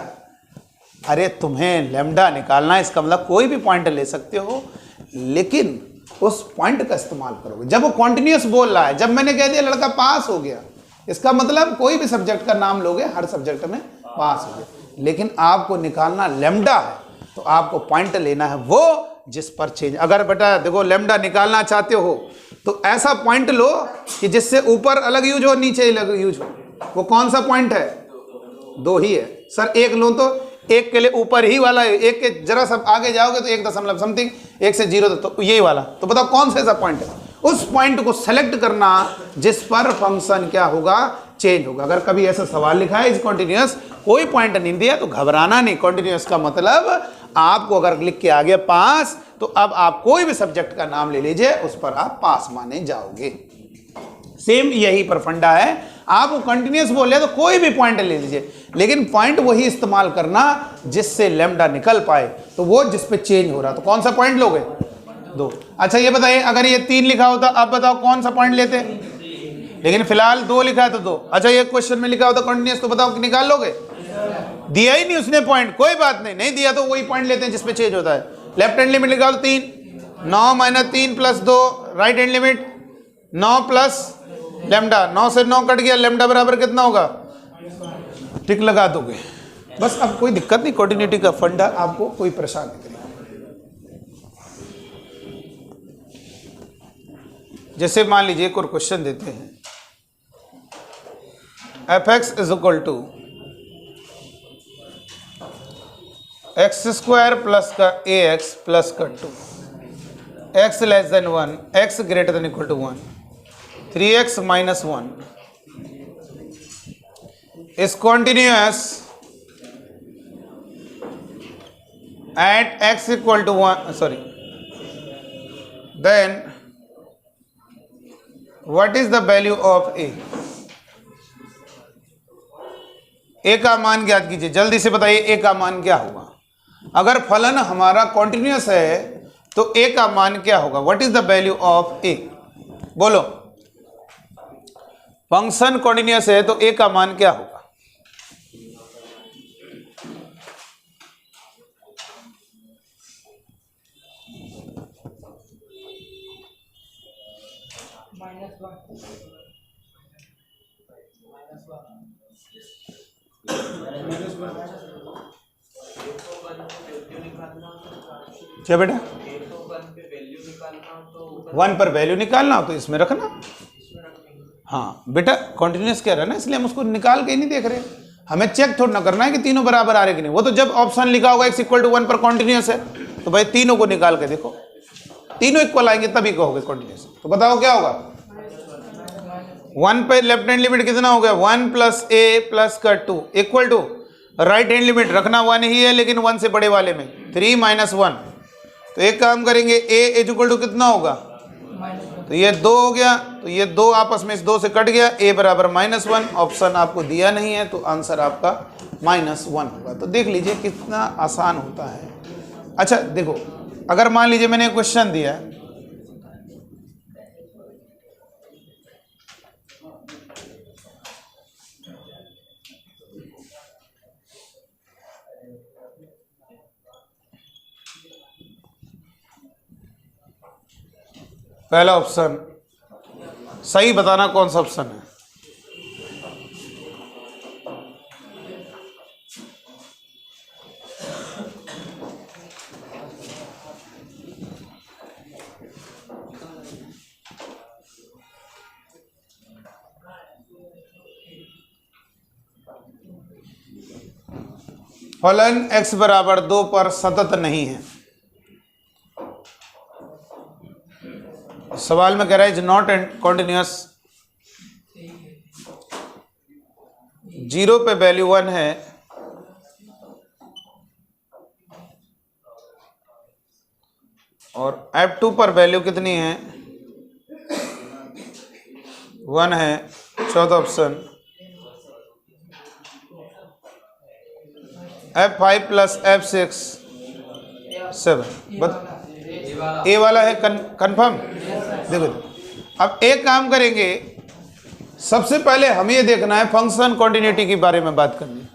Speaker 1: अरे तुम्हें लेमडा निकालना है, इसका मतलब कोई भी पॉइंट ले सकते हो, लेकिन उस पॉइंट का इस्तेमाल करोगे जब वो कॉन्टिन्यूस बोल रहा है। जब मैंने कह दिया लड़का पास हो गया, इसका मतलब कोई भी सब्जेक्ट का नाम लोगे, हर सब्जेक्ट में पास हो गया। लेकिन आपको निकालना लेमडा है तो आपको पॉइंट लेना है वो जिस पर चेंज। अगर बेटा देखो लेमडा निकालना चाहते हो तो ऐसा पॉइंट लो कि जिससे ऊपर अलग यूज हो, नीचे अलग यूज हो। वो कौन सा पॉइंट है? 2 ही है सर। 1 लो तो 1 के लिए ऊपर ही वाला है, 1 के जरा सब आगे जाओगे तो 1 दशमलव समथिंग, 1 से 0 तो यही वाला। तो बताओ कौन सा ऐसा पॉइंट है? उस पॉइंट को सेलेक्ट करना जिस पर फंक्शन क्या होगा, चेंज होगा। अगर कभी ऐसा सवाल लिखा है इज कॉन्टिन्यूस, कोई पॉइंट नहीं दिया तो घबराना नहीं। कॉन्टिन्यूस का मतलब आपको अगर लिख के आ गया पास, तो अब आप कोई भी सब्जेक्ट का नाम ले लीजिए, उस पर आप पास माने जाओगे। सेम यही पर फंडा है। आप वो कंटिन्यूस बोले तो कोई भी पॉइंट ले लीजिए, लेकिन पॉइंट वही इस्तेमाल करना जिससे लेमडा निकल पाए, तो वो जिस पे चेंज हो रहा। तो कौन सा पॉइंट लोगे? 2। अच्छा ये बताइए, अगर ये 3 लिखा होता अब बताओ कौन सा पॉइंट लेते? लेकिन फिलहाल 2 लिखा है तो 2। अच्छा ये क्वेश्चन में लिखा होता कंटिन्यूस, तो बताओ निकाल लोगे? दिया ही नहीं उसने पॉइंट, कोई बात नहीं, नहीं दिया तो वही पॉइंट लेते हैं जिसपे चेंज होता है। लेफ्ट हैंड लिमिट निकालो 3, 9 - 3 + 2, right hand limit 9 plus lambda, 9 से 9 कट गया, लेमडा बराबर कितना होगा? टिक लगा दोगे बस। अब कोई दिक्कत नहीं, कॉन्टिन्यूटी का फंडा आपको कोई परेशान नहीं करेगा। जैसे मान लीजिए एक और क्वेश्चन देते हैं, f(x) = x² प्लस का ax प्लस का 2, x < 1, x > 1, 3x - 1 is continuous at x = 1, sorry, then what is the value of a? a का मान ज्ञात कीजिए, जल्दी से बताइए a का मान क्या होगा। अगर फलन हमारा कॉन्टिन्यूस है तो a का मान क्या होगा? What is the value of a? बोलो, फंक्शन कॉन्टिन्यूस है तो a का मान क्या होगा? क्या बेटा? 1 पर वैल्यू निकालना हो तो इसमें रखना। हाँ बेटा, कॉन्टिन्यूस कह रहा है ना, इसलिए हम उसको निकाल के ही नहीं देख रहे। हमें चेक थोड़ा ना करना है कि तीनों बराबर आ रहे कि नहीं। वो तो जब ऑप्शन लिखा होगा x = 1 पर कॉन्टिन्यूस है, तो भाई तीनों को निकाल के देखो, तीनों इक्वल आएंगे तभी कहोगे कॉन्टिन्यूस। तो बताओ क्या होगा? 1 पे लेफ्ट हैंड लिमिट कितना हो गया? 1 + a प्लस का 2 equal to right hand limit रखना 1 ही है, लेकिन 1 से बड़े वाले में 3 - 1। तो एक काम करेंगे, a इज इक्वल टू कितना होगा, तो ये 2 हो गया, तो ये 2 आपस में इस 2 से कट गया, a बराबर -1। ऑप्शन आपको दिया नहीं है तो आंसर आपका -1 होगा। तो देख लीजिए कितना आसान होता है। अच्छा देखो, अगर मान लीजिए मैंने क्वेश्चन दिया है, पहला ऑप्शन सही बताना कौन सा ऑप्शन है। फलन x बराबर 2 पर सतत नहीं है। सवाल में कह रहा है इज नॉट कॉन्टिन्यूअस, 0 पे वैल्यू 1 है और F2 पर वैल्यू कितनी है, 1 है। चौथा ऑप्शन F5 + F6 7। ए वाला है कंफर्म। देखो अब एक काम करेंगे, सबसे पहले हमें ये देखना है फंक्शन कॉन्टिन्यूटी के बारे में बात करनी है।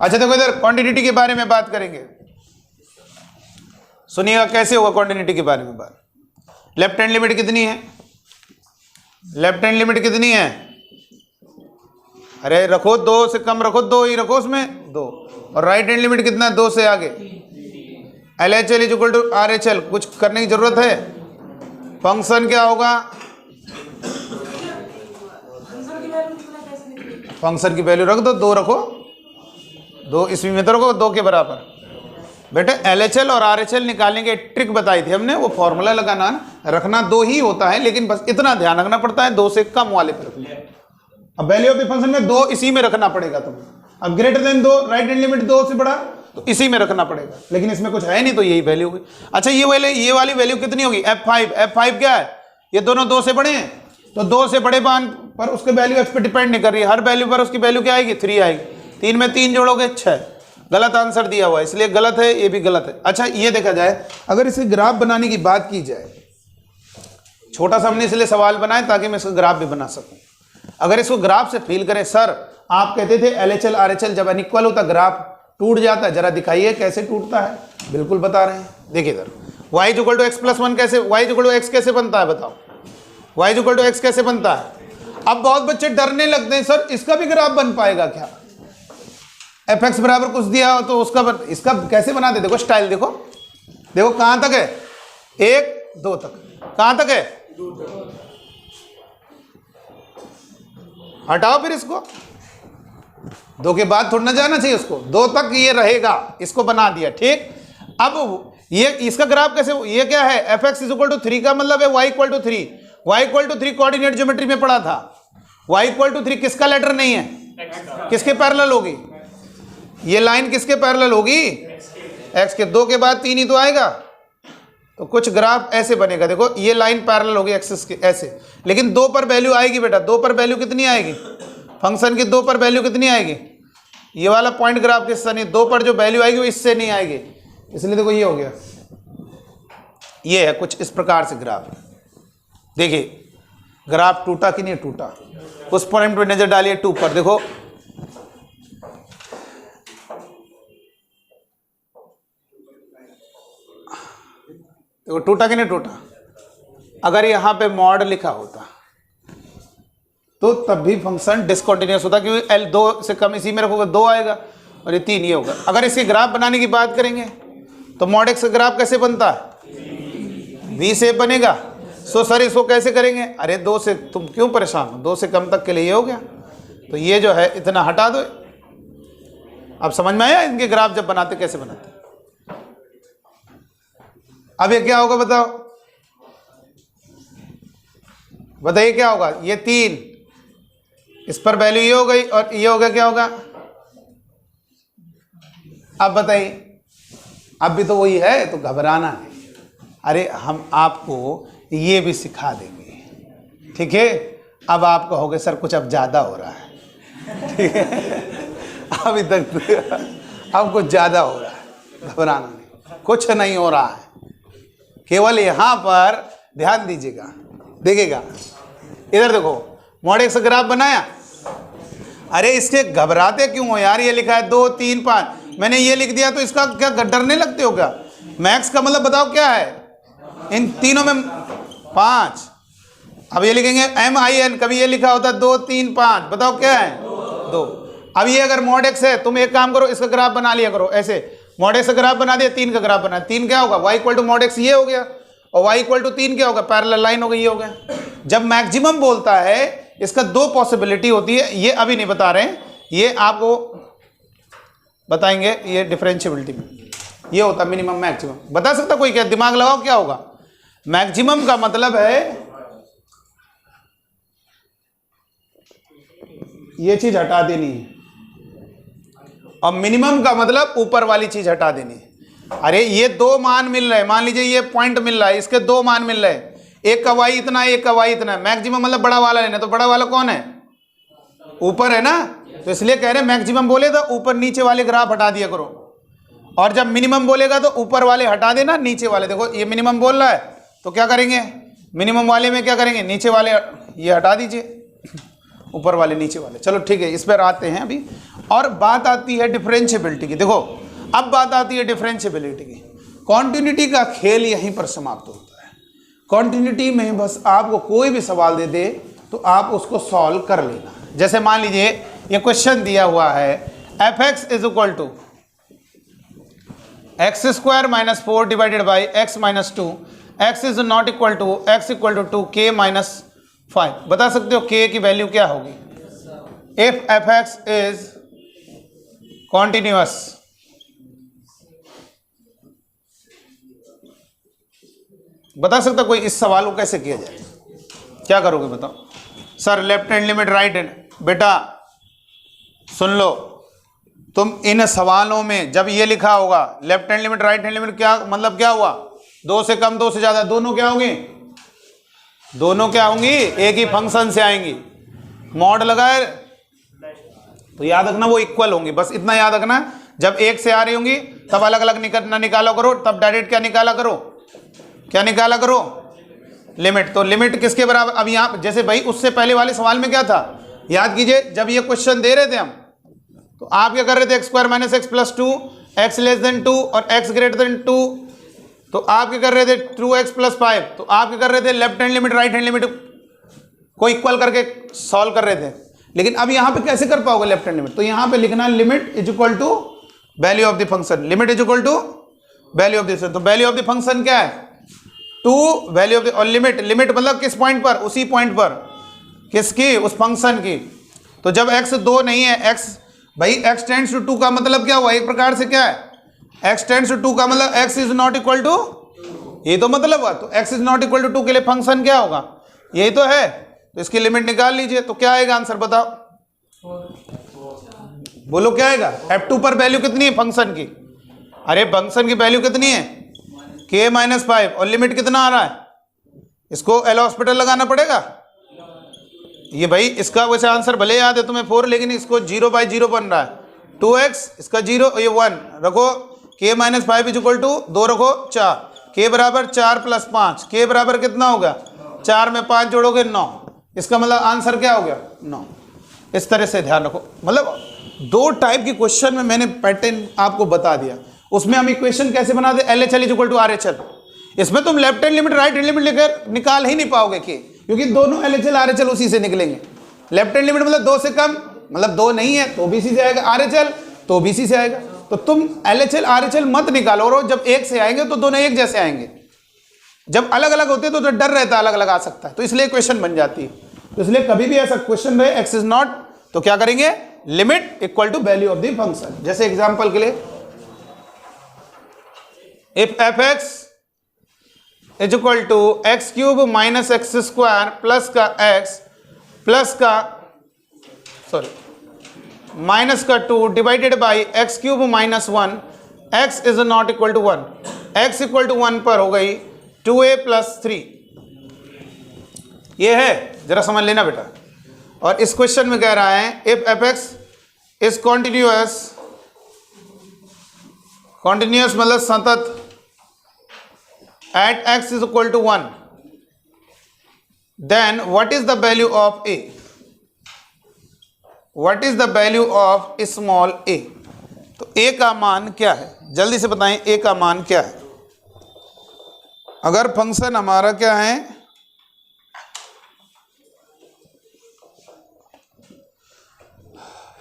Speaker 1: अच्छा देखो इधर कॉन्टिन्यूटी के बारे में बात करेंगे, सुनिएगा कैसे होगा कॉन्टिन्यूटी के बारे में बात। लेफ्ट हैंड लिमिट कितनी है, लेफ्ट हैंड लिमिट कितनी है, अरे रखो 2 से कम रखो, 2 ही रखो उसमें 2। और राइट हैंड लिमिट कितना है, 2 से आगे। LHL is equal to RHL, कुछ करने की जरूरत है। फंक्शन क्या होगा, फंक्शन की वैल्यू रख दो, 2 रखो, 2 ईस्वी में तो रखो 2 के बराबर। बेटे LHL और RHL निकालने की ट्रिक बताई थी हमने, वो फॉर्मूला लगाना रखना 2 ही होता है, लेकिन बस इतना ध्यान रखना पड़ता है 2 से कम वाले पर रखना। अब वैल्यू ऑफ द फंक्शन में 2 इसी में रखना पड़ेगा तुम्हें। अब greater than 2, right hand limit 2 से बड़ा, तो इसी में रखना पड़ेगा, लेकिन इसमें कुछ है नहीं तो यही वैल्यू होगी। अच्छा ये वाली वैल्यू कितनी होगी, F5 क्या है, ये दोनों 2 से बड़े हैं, तो 2 से बड़े मान पर उसके वैल्यू x पे डिपेंड नहीं कर रही है, हर वैल्यू पर उसकी वैल्यू क्या आएगी, 3 आएगी। 3 में 3 जोड़ोगे 6, गलत आंसर दिया हुआ है इसलिए गलत है, ये भी गलत है। अच्छा ये देखा जाए, अगर इसे ग्राफ बनाने की बात की जाए, छोटा सा हमने इसलिए सवाल बनाए ताकि मैं इसका ग्राफ भी बना सकूं। अगर इसको ग्राफ से फील करें, सर आप कहते थे LHL RHL जब अनइक्वल होता ग्राफ टूट जाता है, जरा दिखाइए कैसे टूटता है। बिल्कुल बता रहे हैं, देखिए इधर y = x + 1 कैसे, y = x कैसे बनता है बताओ, y = x कैसे बनता है। अब बहुत बच्चे डरने लगते हैं, सर इसका भी ग्राफ बन पाएगा क्या, fx बराबर कुछ दिया हो तो उसका इसका कैसे बनाते। देखो स्टाइल देखो, देखो कहां तक है, 1 2 तक, कहां तक है, हटाओ फिर इसको, 2 के बाद थोड़ा ना जाना चाहिए उसको, 2 तक ये रहेगा, इसको बना दिया ठीक। अब ये इसका ग्राफ कैसे, ये क्या है, fx = 3 का मतलब है y = 3, y = 3 कोऑर्डिनेट ज्योमेट्री में पढ़ा था। y = 3 किसका लेटर नहीं है, किसके पैरेलल होगी, ये लाइन किसके पैरेलल होगी, x के। 2 के बाद 3 ही तो आएगा, तो कुछ ग्राफ ऐसे बनेगा। देखो ये लाइन पैरेलल होगी एक्सिस के ऐसे, लेकिन 2 पर वैल्यू आएगी बेटा, 2 पर वैल्यू कितनी आएगी, फंक्शन की 2 पर वैल्यू कितनी आएगी, ये वाला पॉइंट ग्राफ किससे नहीं, 2 पर जो वैल्यू आएगी वो इससे नहीं आएगी, इसलिए देखो ये हो गया, ये है कुछ इस प्रकार से ग्राफ। देखिए ग्राफ टूटा कि नहीं टूटा, उस पॉइंट पर नजर डालिए 2 पर, देखो देखो टूटा कि नहीं टूटा। अगर यहाँ पे मॉड लिखा होता तो तब भी फंक्शन डिसकंटिन्यूअस होता, क्योंकि L 2 से कम इसी में रखोगे 2 आएगा और ये 3 ये होगा। अगर इसके ग्राफ बनाने की बात करेंगे तो मॉड एक्स का ग्राफ कैसे बनता है, V से बनेगा। सो सर इसको कैसे करेंगे, अरे 2 से तुम क्यों परेशान हो, 2 से कम तक के लिए ये हो गया, तो ये जो है इतना हटा दो। अब समझ में आया इनके ग्राफ जब बनाते कैसे बनाते। अब ये क्या होगा बताओ, बताइए क्या होगा, ये 3 इस पर वैल्यू ये हो गई और ये होगा क्या होगा, अब बताइए, अब भी तो वही है, तो घबराना नहीं। अरे हम आपको ये भी सिखा देंगे, ठीक है। अब आप कहोगे सर कुछ अब ज़्यादा हो रहा है, ठीक है। अभी तक अब कुछ ज़्यादा हो रहा है, घबराना नहीं, कुछ नहीं हो रहा है। केवल यहाँ पर ध्यान दीजिएगा, देखिएगा इधर देखो, मॉड एक्स ग्राफ बनाया। अरे इसके घबराते क्यों हो यार, ये लिखा है 2 3 5, मैंने ये लिख दिया तो इसका क्या डरने लगते हो क्या? मैक्स का मतलब बताओ क्या है, इन तीनों में 5। अब ये लिखेंगे MIN, कभी ये लिखा होता 2 3 5, बताओ क्या है 2। अब ये अगर मॉड एक्स है, तुम एक काम करो, इसका ग्राफ बना लिया करो ऐसे, मॉड एक्स का ग्राफ बना दिया, 3 का ग्राफ बना, 3 क्या होगा, y equal to mod x ये हो गया, और y इक्वल टू 3 क्या होगा, पैरेलल लाइन हो गई, ये हो गया। जब मैक्सिमम बोलता है इसका 2 पॉसिबिलिटी होती है, ये अभी नहीं बता रहे हैं, ये आपको बताएंगे, ये डिफरेंशिएबिलिटी में ये होता मिनिमम मैक्सिमम। बता सकता कोई क्या, दिमाग लगाओ क्या होगा। मैक्सिमम का मतलब है ये चीज हटा देनी है, और मिनिमम का मतलब ऊपर वाली चीज हटा देनी है। अरे ये 2 मान मिल रहे हैं, मान लीजिए ये पॉइंट मिल रहा है, इसके 2 मान मिल रहे हैं, एक का y इतना है, एक का y इतना है। मैक्सिमम मतलब बड़ा वाला लेना, तो बड़ा वाला कौन है, ऊपर है ना, तो इसलिए कह रहे हैं मैक्सिमम बोले तो ऊपर नीचे वाले ग्राफ हटा दिया करो, और जब मिनिमम बोलेगा तो ऊपर वाले हटा देना, नीचे वाले। देखो ये मिनिमम बोल रहा है तो क्या करेंगे, मिनिमम वाले में क्या करेंगे, नीचे वाले ये हटा दीजिए, ऊपर वाले नीचे वाले। चलो ठीक है, इस पर आते हैं अभी। और बात आती है डिफरेंशिएबिलिटी की। देखो अब बात आती है डिफरेंशिएबिलिटी की। कॉन्टिन्यूटी का खेल यहीं पर समाप्त होता है। कॉन्टिन्यूटी में बस आपको कोई भी सवाल दे दे तो आप उसको सॉल्व कर लेना। जैसे मान लीजिए ये क्वेश्चन दिया हुआ है, f(x) is equal to x square minus 4 divided by x minus 2, x is not equal to x equal to 2k minus 5। बता सकते हो k की वैल्यू क्या होगी इफ f(x) इज कॉन्टिन्यूअस। बता सकता कोई इस सवाल को कैसे किया जाए, क्या करोगे बताओ। Sir left hand limit right hand, बेटा सुन लो, तुम इन सवालों में जब ये लिखा होगा left hand limit right hand limit, क्या मतलब क्या हुआ, 2 से कम 2 से ज्यादा, दोनों क्या होंगी, दोनों क्या होंगी, एक ही फंक्शन से आएंगी। मॉड लगाए तो याद रखना वो इक्वल होंगी, बस इतना याद रखना। जब एक से आ रही होंगी तब अलग अलग निकाला करो, तब डायरेक्ट क्या निकाला करो, क्या निकाला करो, लिमिट। तो लिमिट किसके बराबर, अब यहाँ जैसे भाई उससे पहले वाले सवाल में क्या था, याद कीजिए, जब ये क्वेश्चन दे रहे थे हम तो आप क्या कर रहे थे, x square minus x plus 2, x less than 2 और एक्स ग्रेटर देन 2, तो आप क्या कर रहे थे 2x प्लस 5, तो आप क्या कर रहे थे left hand limit right hand limit को इक्वल करके सॉल्व कर रहे थे। लेकिन अब यहाँ पे कैसे कर पाओगे लेफ्ट हैंड लिमिट, तो यहाँ पे लिखना limit is equal to value of the function, limit is equal to value of the function. तो वैल्यू ऑफ द फंक्शन क्या है 2, वैल्यू ऑफ द, और लिमिट, लिमिट मतलब किस पॉइंट पर, उसी पॉइंट पर, किसकी, उस फंक्शन की। तो जब x 2 नहीं है, x भाई x टेंड्स टू 2 का मतलब क्या हुआ, एक प्रकार से क्या है, x टेंड्स टू 2 का मतलब x is not equal to, ये तो मतलब हुआ। तो x is not equal to 2 के लिए फंक्शन क्या होगा, यही तो है, तो इसकी लिमिट निकाल लीजिए। तो क्या आएगा आंसर बताओ, बोलो क्या आएगा। f2 पर वैल्यू कितनी है फंक्शन की, अरे फंक्शन की वैल्यू कितनी है k माइनस 5, और लिमिट कितना आ रहा है, इसको एल हॉस्पिटल लगाना पड़ेगा। ये भाई इसका वैसे आंसर भले याद है तुम्हें 4, लेकिन इसको 0/0 बन रहा है, 2x इसका 0, ये 1 रखो, k minus 5 is equal to 2 रखो 4, k बराबर 4 प्लस 5, k बराबर कितना होगा, 4 में 5 जोड़ोगे 9, इसका मतलब आंसर क्या हो गया 9। इस तरह से ध्यान रखो, मतलब 2 टाइप की क्वेश्चन में मैंने पैटर्न आपको बता दिया। उसमें हम इक्वेशन कैसे बनाते, LHL is equal to RHL। इसमें तुम left hand limit right hand limit लेकर निकाल ही नहीं पाओगे कि, क्योंकि दोनों LHL RHL उसी से निकलेंगे। लेफ्ट हैंड लिमिट मतलब 2 से कम, मतलब 2 नहीं है तो BC से आएगा, RHL तो BC से आएगा। तो तुम LHL RHL मत निकालो, और जब एक से आएंगे तो दोनों एक जैसे आएंगे, जब अलग अलग होते तो डर रहता है अलग अलग आ सकता है, तो इसलिए क्वेश्चन बन जाती है। तो इसलिए कभी भी ऐसा क्वेश्चन रहे x इज नॉट, तो क्या करेंगे, limit equal to value of the function. जैसे एग्जांपल के लिए, if f(x) is equal to x cube minus x square plus का x प्लस का, सॉरी माइनस का 2 divided by x cube minus 1, x is not equal to 1, x equal to 1 पर हो गई 2a plus 3। ये है, जरा समझ लेना बेटा। और इस क्वेश्चन में कह रहा है if f x is continuous, continuous मतलब सतत, at x is equal to 1, then what is the value of a, what is the value of small a. तो ए का मान क्या है, जल्दी से बताएं ए का मान क्या है। अगर फंक्शन हमारा क्या है,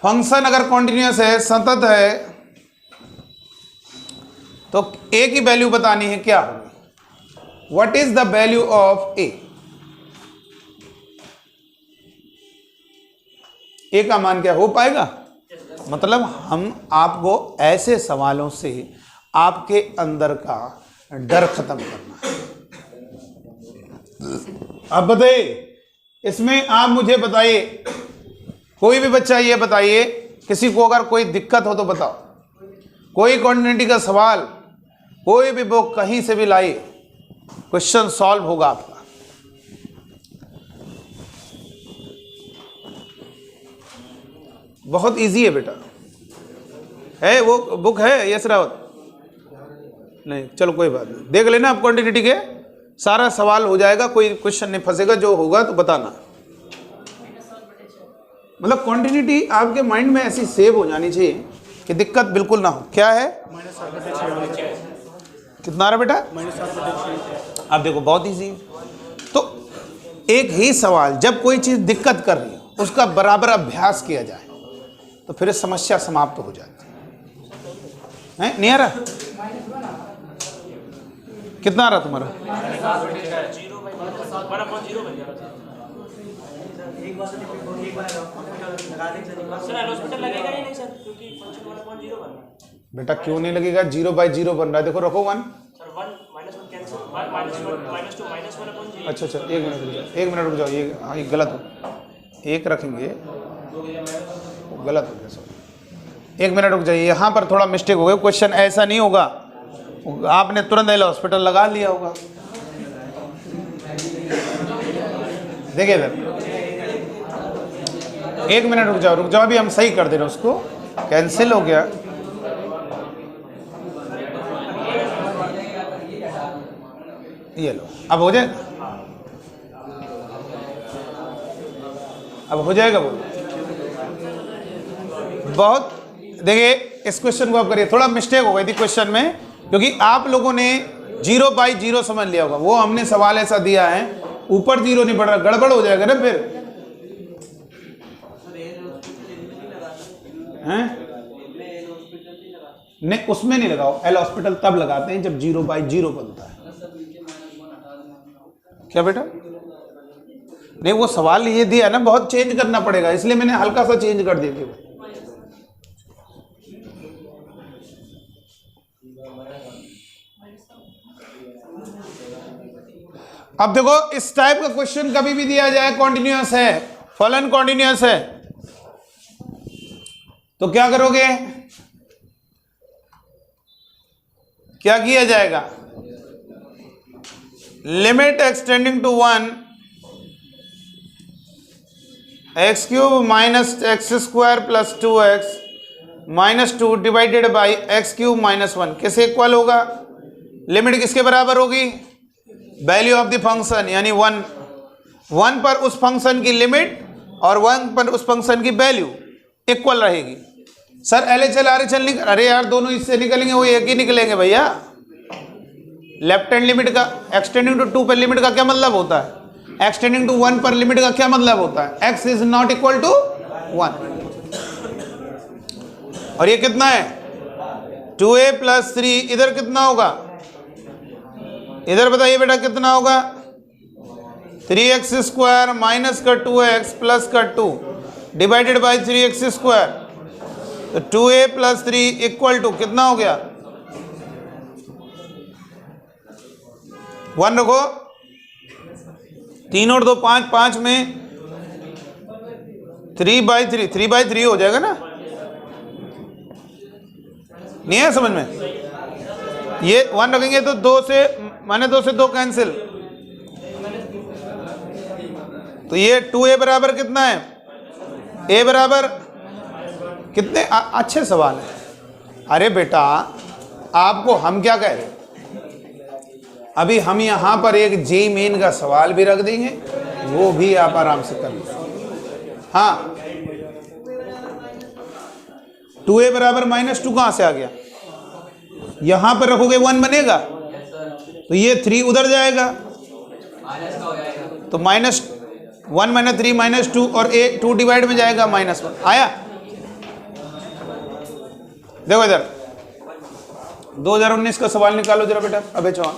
Speaker 1: फंक्शन अगर कॉन्टिन्यूअस है, सतत है, तो ए की वैल्यू बतानी है क्या होगी, what is the value of a. A का मान क्या हो पाएगा, मतलब हम आपको ऐसे सवालों से आपके अंदर का डर खत्म करना है। अब बताइए, इसमें आप मुझे बताइए, कोई भी बच्चा ये बताइए, किसी को अगर कोई दिक्कत हो तो बताओ, कोई क्वांटिटी का सवाल कोई भी बुक कहीं से भी लाइए, क्वेश्चन सॉल्व होगा आपका। बहुत इजी है बेटा, है वो बुक है यश रावत, नहीं चलो कोई बात नहीं, देख लेना आप क्वांटिटी के, सारा सवाल हो जाएगा, कोई क्वेश्चन नहीं फंसेगा, जो होगा तो बताना। मतलब क्वांटिटी आपके माइंड में ऐसी सेव हो जानी चाहिए कि दिक्कत बिल्कुल ना हो। क्या है, कितना रहा बेटा, आप देखो बहुत इजी है। तो एक ही सवाल, जब कोई चीज दिक्कत कर रही है उसका बराबर अभ्यास किया जाए तो फिर समस्या समाप्त हो जाती है। नहीं आ रहा, कितना आ रहा तुम्हारा, बेटा क्यों नहीं लगेगा, 0/0 बन रहा है, देखो रखो 1। अच्छा अच्छा, एक मिनट रुक जाओ, एक मिनट रुक जाओ, ये गलत हो, एक रखेंगे, गलत हो गया सब। एक मिनट रुक जाइए, यहाँ पर थोड़ा मिस्टेक हो गया, क्वेश्चन ऐसा नहीं होगा, आपने तुरंत एल हॉस्पिटल लगा लिया होगा। देखिए इधर, एक मिनट रुक जाओ, अभी हम सही कर दे रहे हैं, उसको कैंसिल हो गया। ये लो, अब हो जाएगा, अब हो जाएगा वो। बहुत देखिए, इस क्वेश्चन को आप करिए, थोड़ा मिस्टेक हो गई थी क्वेश्चन में, क्योंकि आप लोगों ने 0/0 समझ लिया होगा, वो हमने सवाल ऐसा दिया है, ऊपर 0 नहीं पड़ रहा, गड़बड़ हो जाएगा ना फिर, हैं? नहीं उसमें नहीं लगाओ, एल हॉस्पिटल तब लगाते हैं जब 0/0 बनता है। क्या बेटा, नहीं वो सवाल ये दिया ना, बहुत चेंज करना पड़ेगा, इसलिए मैंने हल्का सा चेंज कर दिया। अब देखो, इस टाइप का क्वेश्चन कभी भी दिया जाए, कॉन्टिन्यूअस है, फलन कॉन्टिन्यूअस है, तो क्या करोगे, क्या किया जाएगा, limit extending to 1 x cube minus x square plus 2x minus 2 divided by x cube minus 1 किससे इक्वल होगा, लिमिट किसके बराबर होगी, वैल्यू ऑफ द फंक्शन, यानी 1 पर उस फंक्शन की लिमिट और 1 पर उस फंक्शन की वैल्यू इक्वल रहेगी। सर LHL RHL निकल, अरे यार दोनों इससे निकलेंगे, वो एक ही निकलेंगे भैया। लेफ्ट हैंड लिमिट का एक्सटेंडिंग टू 2 पर लिमिट का क्या मतलब होता है, एक्सटेंडिंग टू 1 पर लिमिट का क्या मतलब होता है, x is not equal to 1। और ये कितना है 2a प्लस 3, इधर कितना होगा, इधर बताइए बेटा कितना होगा, 3x स्क्वायर माइनस का 2x प्लस का 2 डिवाइडेड बाई 3x स्क्वायर, तो 2a प्लस 3 इक्वल टू कितना हो गया, 1 रखो, 3 और 2 5, 5 में 3/3 हो जाएगा ना, नहीं है समझ में? ये 1 रखेंगे तो 2 से -2 से 2 कैंसिल, तो ये 2a बराबर कितना है? a बराबर कितने? अच्छे सवाल है। अरे बेटा आपको हम क्या कह रहे हैं, अभी हम यहां पर एक जेईई मेन का सवाल भी रख देंगे, वो भी आप आराम से कर लो। हाँ 2a बराबर -2 कहां से आ गया? यहां पर रखोगे 1 बनेगा, तो ये 3 उधर जाएगा, तो -1 -3 -2 और a 2 डिवाइड में जाएगा -1 आया। देखो इधर 2019 का सवाल निकालो जरा बेटा। अबे चौहान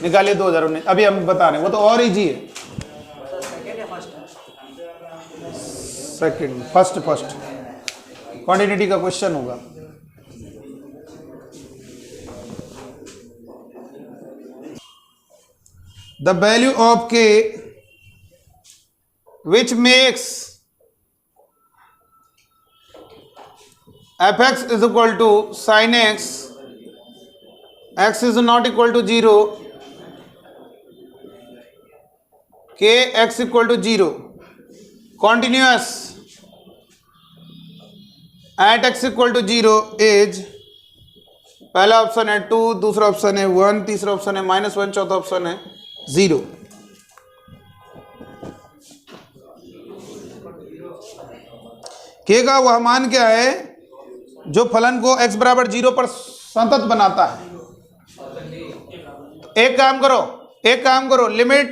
Speaker 1: निकालिए 2019, अभी हम बता रहे हैं, वो तो और इजी है। सेकंड फर्स्ट क्वांटिटी का क्वेश्चन होगा। The value of k which makes fx is equal to sin x, x is not equal to 0, k x equal to 0, continuous at x equal to 0 is, पहला option है 2, दूसरा option है 1, तीसरा option है -1, चौथा option है 0। k का वह मान क्या है जो फलन को x बराबर 0 पर संतत बनाता है? एक काम करो, limit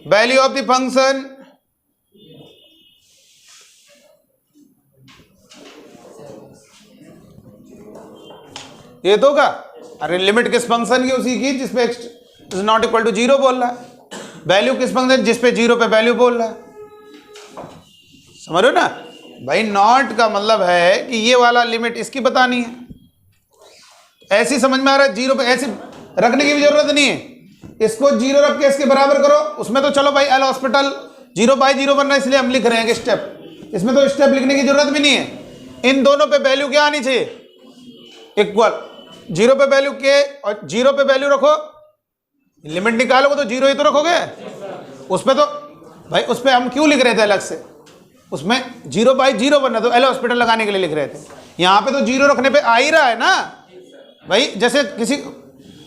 Speaker 1: value of the function ये तो का, अरे लिमिट किस फंक्शन की? उसी की जिसपे x is not equal to 0 बोल रहा है। वैल्यू किस फंक्शन जिसपे 0 पे वैल्यू बोल रहा है, समझ रहे हो ना भाई? नॉट का मतलब है कि ये वाला लिमिट इसकी बतानी है, ऐसी समझ में आ रहा है? 0 पे ऐसे रखने की भी जरूरत नहीं है, इसको 0 रख के इसके बराबर करो, उसमें तो चलो भाई एल हॉस्पिटल 0/0 बन रहा है, इसलिए हम लिख रहे हैं कि स्टेप, इसमें तो स्टेप लिखने की जरूरत भी नहीं है। इन दोनों पे वैल्यू क्या आनी चाहिए? इक्वल। 0 पे वैल्यू के और 0 पे वैल्यू रखो, लिमिट निकालोगे तो 0 ही तो रखोगे। उस पे तो भाई उस पे हम क्यों लिख रहे थे अलग से? उसमें 0/0 बनना, तो एल हॉस्पिटल लगाने के लिए लिख रहे थे। यहाँ पे तो 0 रखने पे आ ही रहा है ना भाई। जैसे किसी,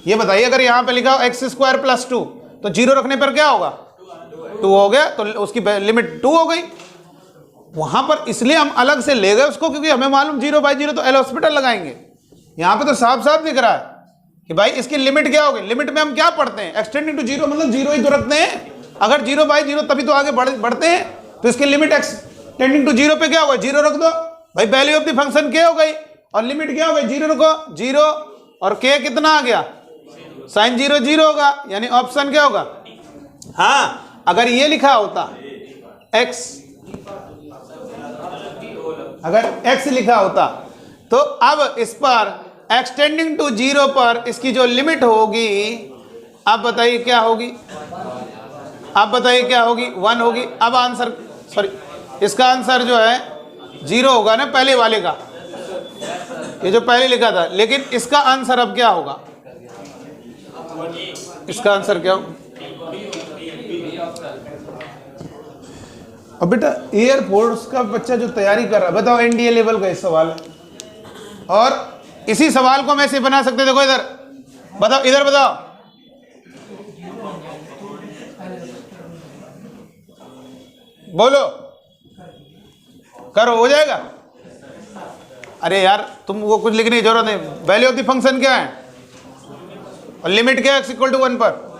Speaker 1: ये बताइए अगर यहाँ पे लिखा हो x² + 2, तो 0 रखने पर क्या होगा? 2 हो गया, तो उसकी लिमिट 2 हो गई। वहां पर इसलिए हम अलग से ले गए उसको, क्योंकि हमें मालूम 0/0 तो एल हॉस्पिटल लगाएंगे। यहाँ पे तो साफ साफ दिख रहा है कि भाई इसकी लिमिट क्या होगी। लिमिट में हम क्या पढ़ते हैं? एक्सटेंडिंग टू 0 मतलब 0 ही तो रखते हैं। अगर 0/0 तभी तो आगे बढ़ते हैं, तो इसकी लिमिट एक्सटेंडिंग टू 0 पे क्या होगा? 0 रख दो भाई। वैल्यू ऑफ द फंक्शन क्या हो गई और लिमिट क्या हो गई? 0 रखो, 0 और k कितना आ गया? sin 0 0 होगा, यानी ऑप्शन क्या होगा? हाँ, अगर ये लिखा होता x, अगर x लिखा होता तो अब इस पर एक्सटेंडिंग टू 0 पर इसकी जो लिमिट होगी, आप बताइए क्या होगी? 1 होगी। अब आंसर, सॉरी, इसका आंसर जो है 0 होगा ना पहले वाले का, ये जो पहले लिखा था। लेकिन इसका आंसर अब क्या होगा? इसका आंसर क्या होगा? अब बेटा एयरफोर्स का बच्चा जो तैयारी कर रहा है, बताओ एनडीए लेवल का इस सवाल है, और इसी सवाल को हम ऐसे बना सकते। देखो इधर बताओ, इधर बताओ, बोलो, करो, हो जाएगा। अरे यार तुम वो कुछ लिखने की जरूरत नहीं। वैल्यू ऑफ द फंक्शन क्या है और लिमिट क्या है x = 1 पर?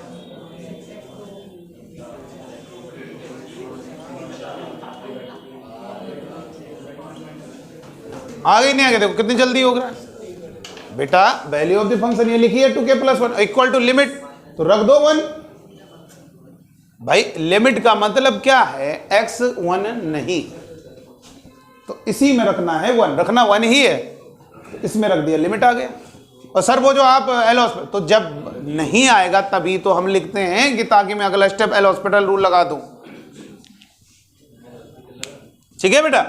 Speaker 1: आगे नहीं आगे, देखो कितनी जल्दी हो गया बेटा। वैल्यू ऑफ द फंक्शन ये लिखी है 2k + 1 इक्वल टू लिमिट, तो रख दो 1 भाई। लिमिट का मतलब क्या है? x 1 नहीं, तो इसी में रखना है 1, रखना 1 ही है, तो इसमें रख दिया, लिमिट आ गया। और सर वो जो आप एल हॉस्पिटल, तो जब नहीं आएगा तभी तो हम लिखते हैं कि ताकि मैं अगला स्टेप एल हॉस्पिटल रूल लगा दूं। ठीक है बेटा?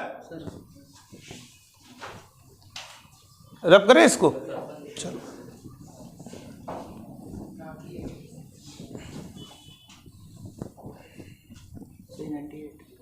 Speaker 1: रब करें इसको, चलो
Speaker 2: C98